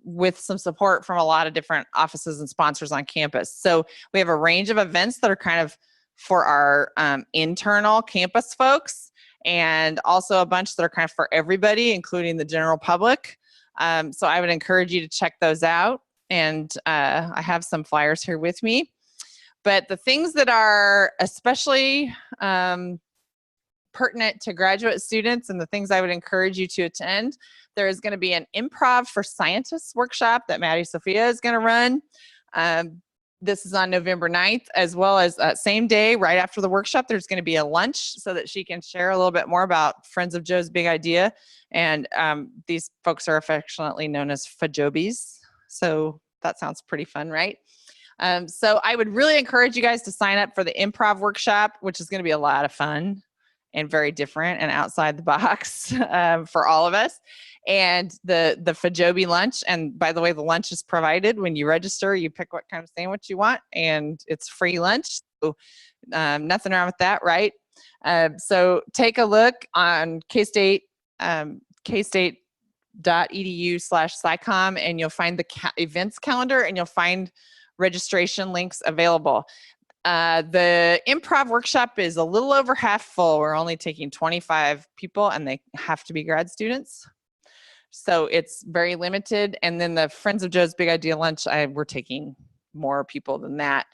Speaker 7: with some support from a lot of different offices and sponsors on campus. So we have a range of events that are kind of for our internal campus folks, and also a bunch that are kind of for everybody, including the general public. So I would encourage you to check those out. And I have some flyers here with me. But the things that are especially pertinent to graduate students, and the things I would encourage you to attend, there is going to be an Improv for Scientists workshop that Maddie Sophia is going to run. This is on November 9th, as well as same day, right after the workshop, there's going to be a lunch so that she can share a little bit more about Friends of Joe's Big Idea. And these folks are affectionately known as Fajobies. So that sounds pretty fun, right? So I would really encourage you guys to sign up for the improv workshop, which is going to be a lot of fun and very different and outside the box for all of us. And the Fajobi lunch, and by the way, the lunch is provided when you register. You pick what kind of sandwich you want, and it's free lunch. So nothing wrong with that, right? So take a look on K-State, kstate.edu/SciComm, and you'll find the events calendar, and you'll find registration links available. The improv workshop is a little over half full. We're only taking 25 people and they have to be grad students. So it's very limited. And then the Friends of Joe's Big Idea Lunch, we're taking more people than that.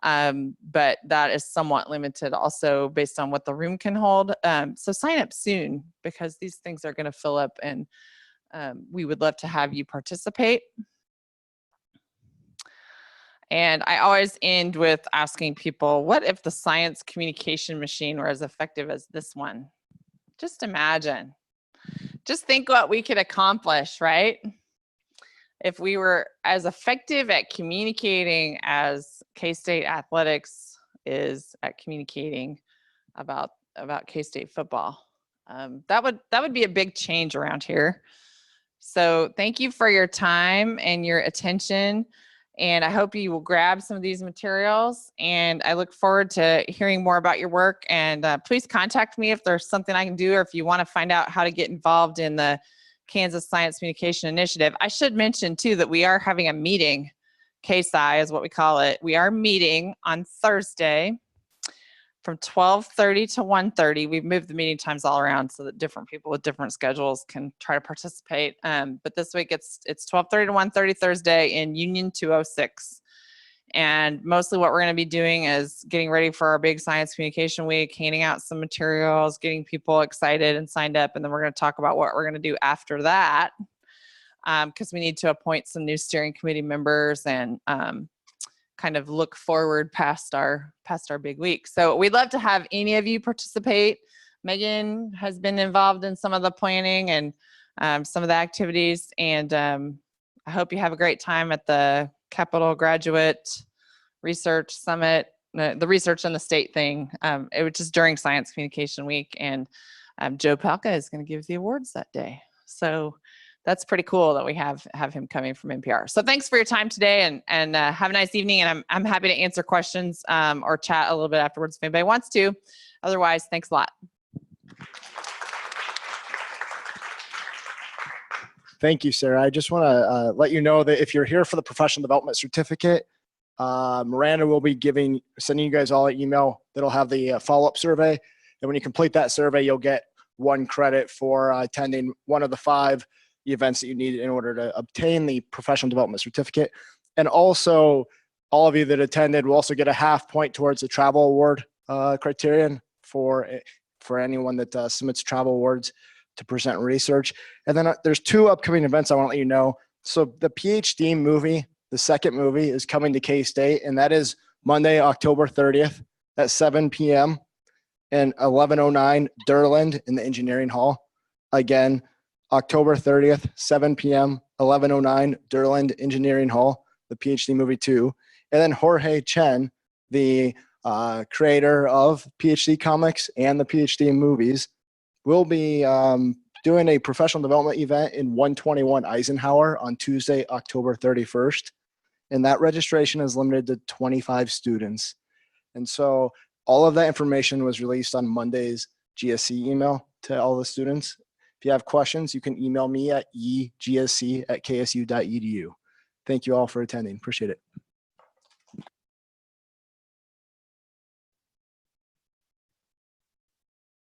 Speaker 7: But that is somewhat limited also based on what the room can hold. So sign up soon because these things are going to fill up and we would love to have you participate. And I always end with asking people, what if the science communication machine were as effective as this one? Just imagine. Just think what we could accomplish, right? If we were as effective at communicating as K-State athletics is at communicating about K-State football. That would be a big change around here. So thank you for your time and your attention. And I hope you will grab some of these materials. And I look forward to hearing more about your work. And please contact me if there's something I can do or if you want to find out how to get involved in the Kansas Science Communication Initiative. I should mention too that we are having a meeting, KSI is what we call it. We are meeting on Thursday from 12:30 to 1:30. We've moved the meeting times all around so that different people with different schedules can try to participate. But this week it's 12:30 to 1:30 Thursday in Union 206. And mostly what we're going to be doing is getting ready for our big science communication week, handing out some materials, getting people excited and signed up. And then we're going to talk about what we're going to do after that because we need to appoint some new steering committee members and kind of look forward past our big week. So we'd love to have any of you participate. Megan has been involved in some of the planning and some of the activities. And I hope you have a great time at the Capital Graduate Research Summit, the research and the state thing. It was just during Science Communication Week. And Joe Palca is going to give the awards that day. So that's pretty cool that we have him coming from NPR. So thanks for your time today and have a nice evening. And I'm happy to answer questions or chat a little bit afterwards if anybody wants to. Otherwise, thanks a lot.
Speaker 1: Thank you, Sarah. I just want to let you know that if you're here for the professional development certificate, Miranda will be sending you guys all an email that'll have the follow-up survey. And when you complete that survey, you'll get 1 credit for attending one of the 5 events that you need in order to obtain the professional development certificate. And also, all of you that attended will also get a half point towards the travel award criterion for anyone that submits travel awards to present research. And then there's 2 upcoming events I want to let you know. So the PhD movie, the second movie, is coming to K-State, and that is Monday, October 30th at 7 p.m. and 1109 Durland in the Engineering Hall. Again, October 30th, 7 p.m., 1109 Durland Engineering Hall, the PhD movie 2. And then Jorge Chen, the creator of PhD comics and the PhD movies, will be doing a professional development event in 121 Eisenhower on Tuesday, October 31st. And that registration is limited to 25 students. And so all of that information was released on Monday's GSC email to all the students. If you have questions, you can email me at egsc@ksu.edu. Thank you all for attending. Appreciate it.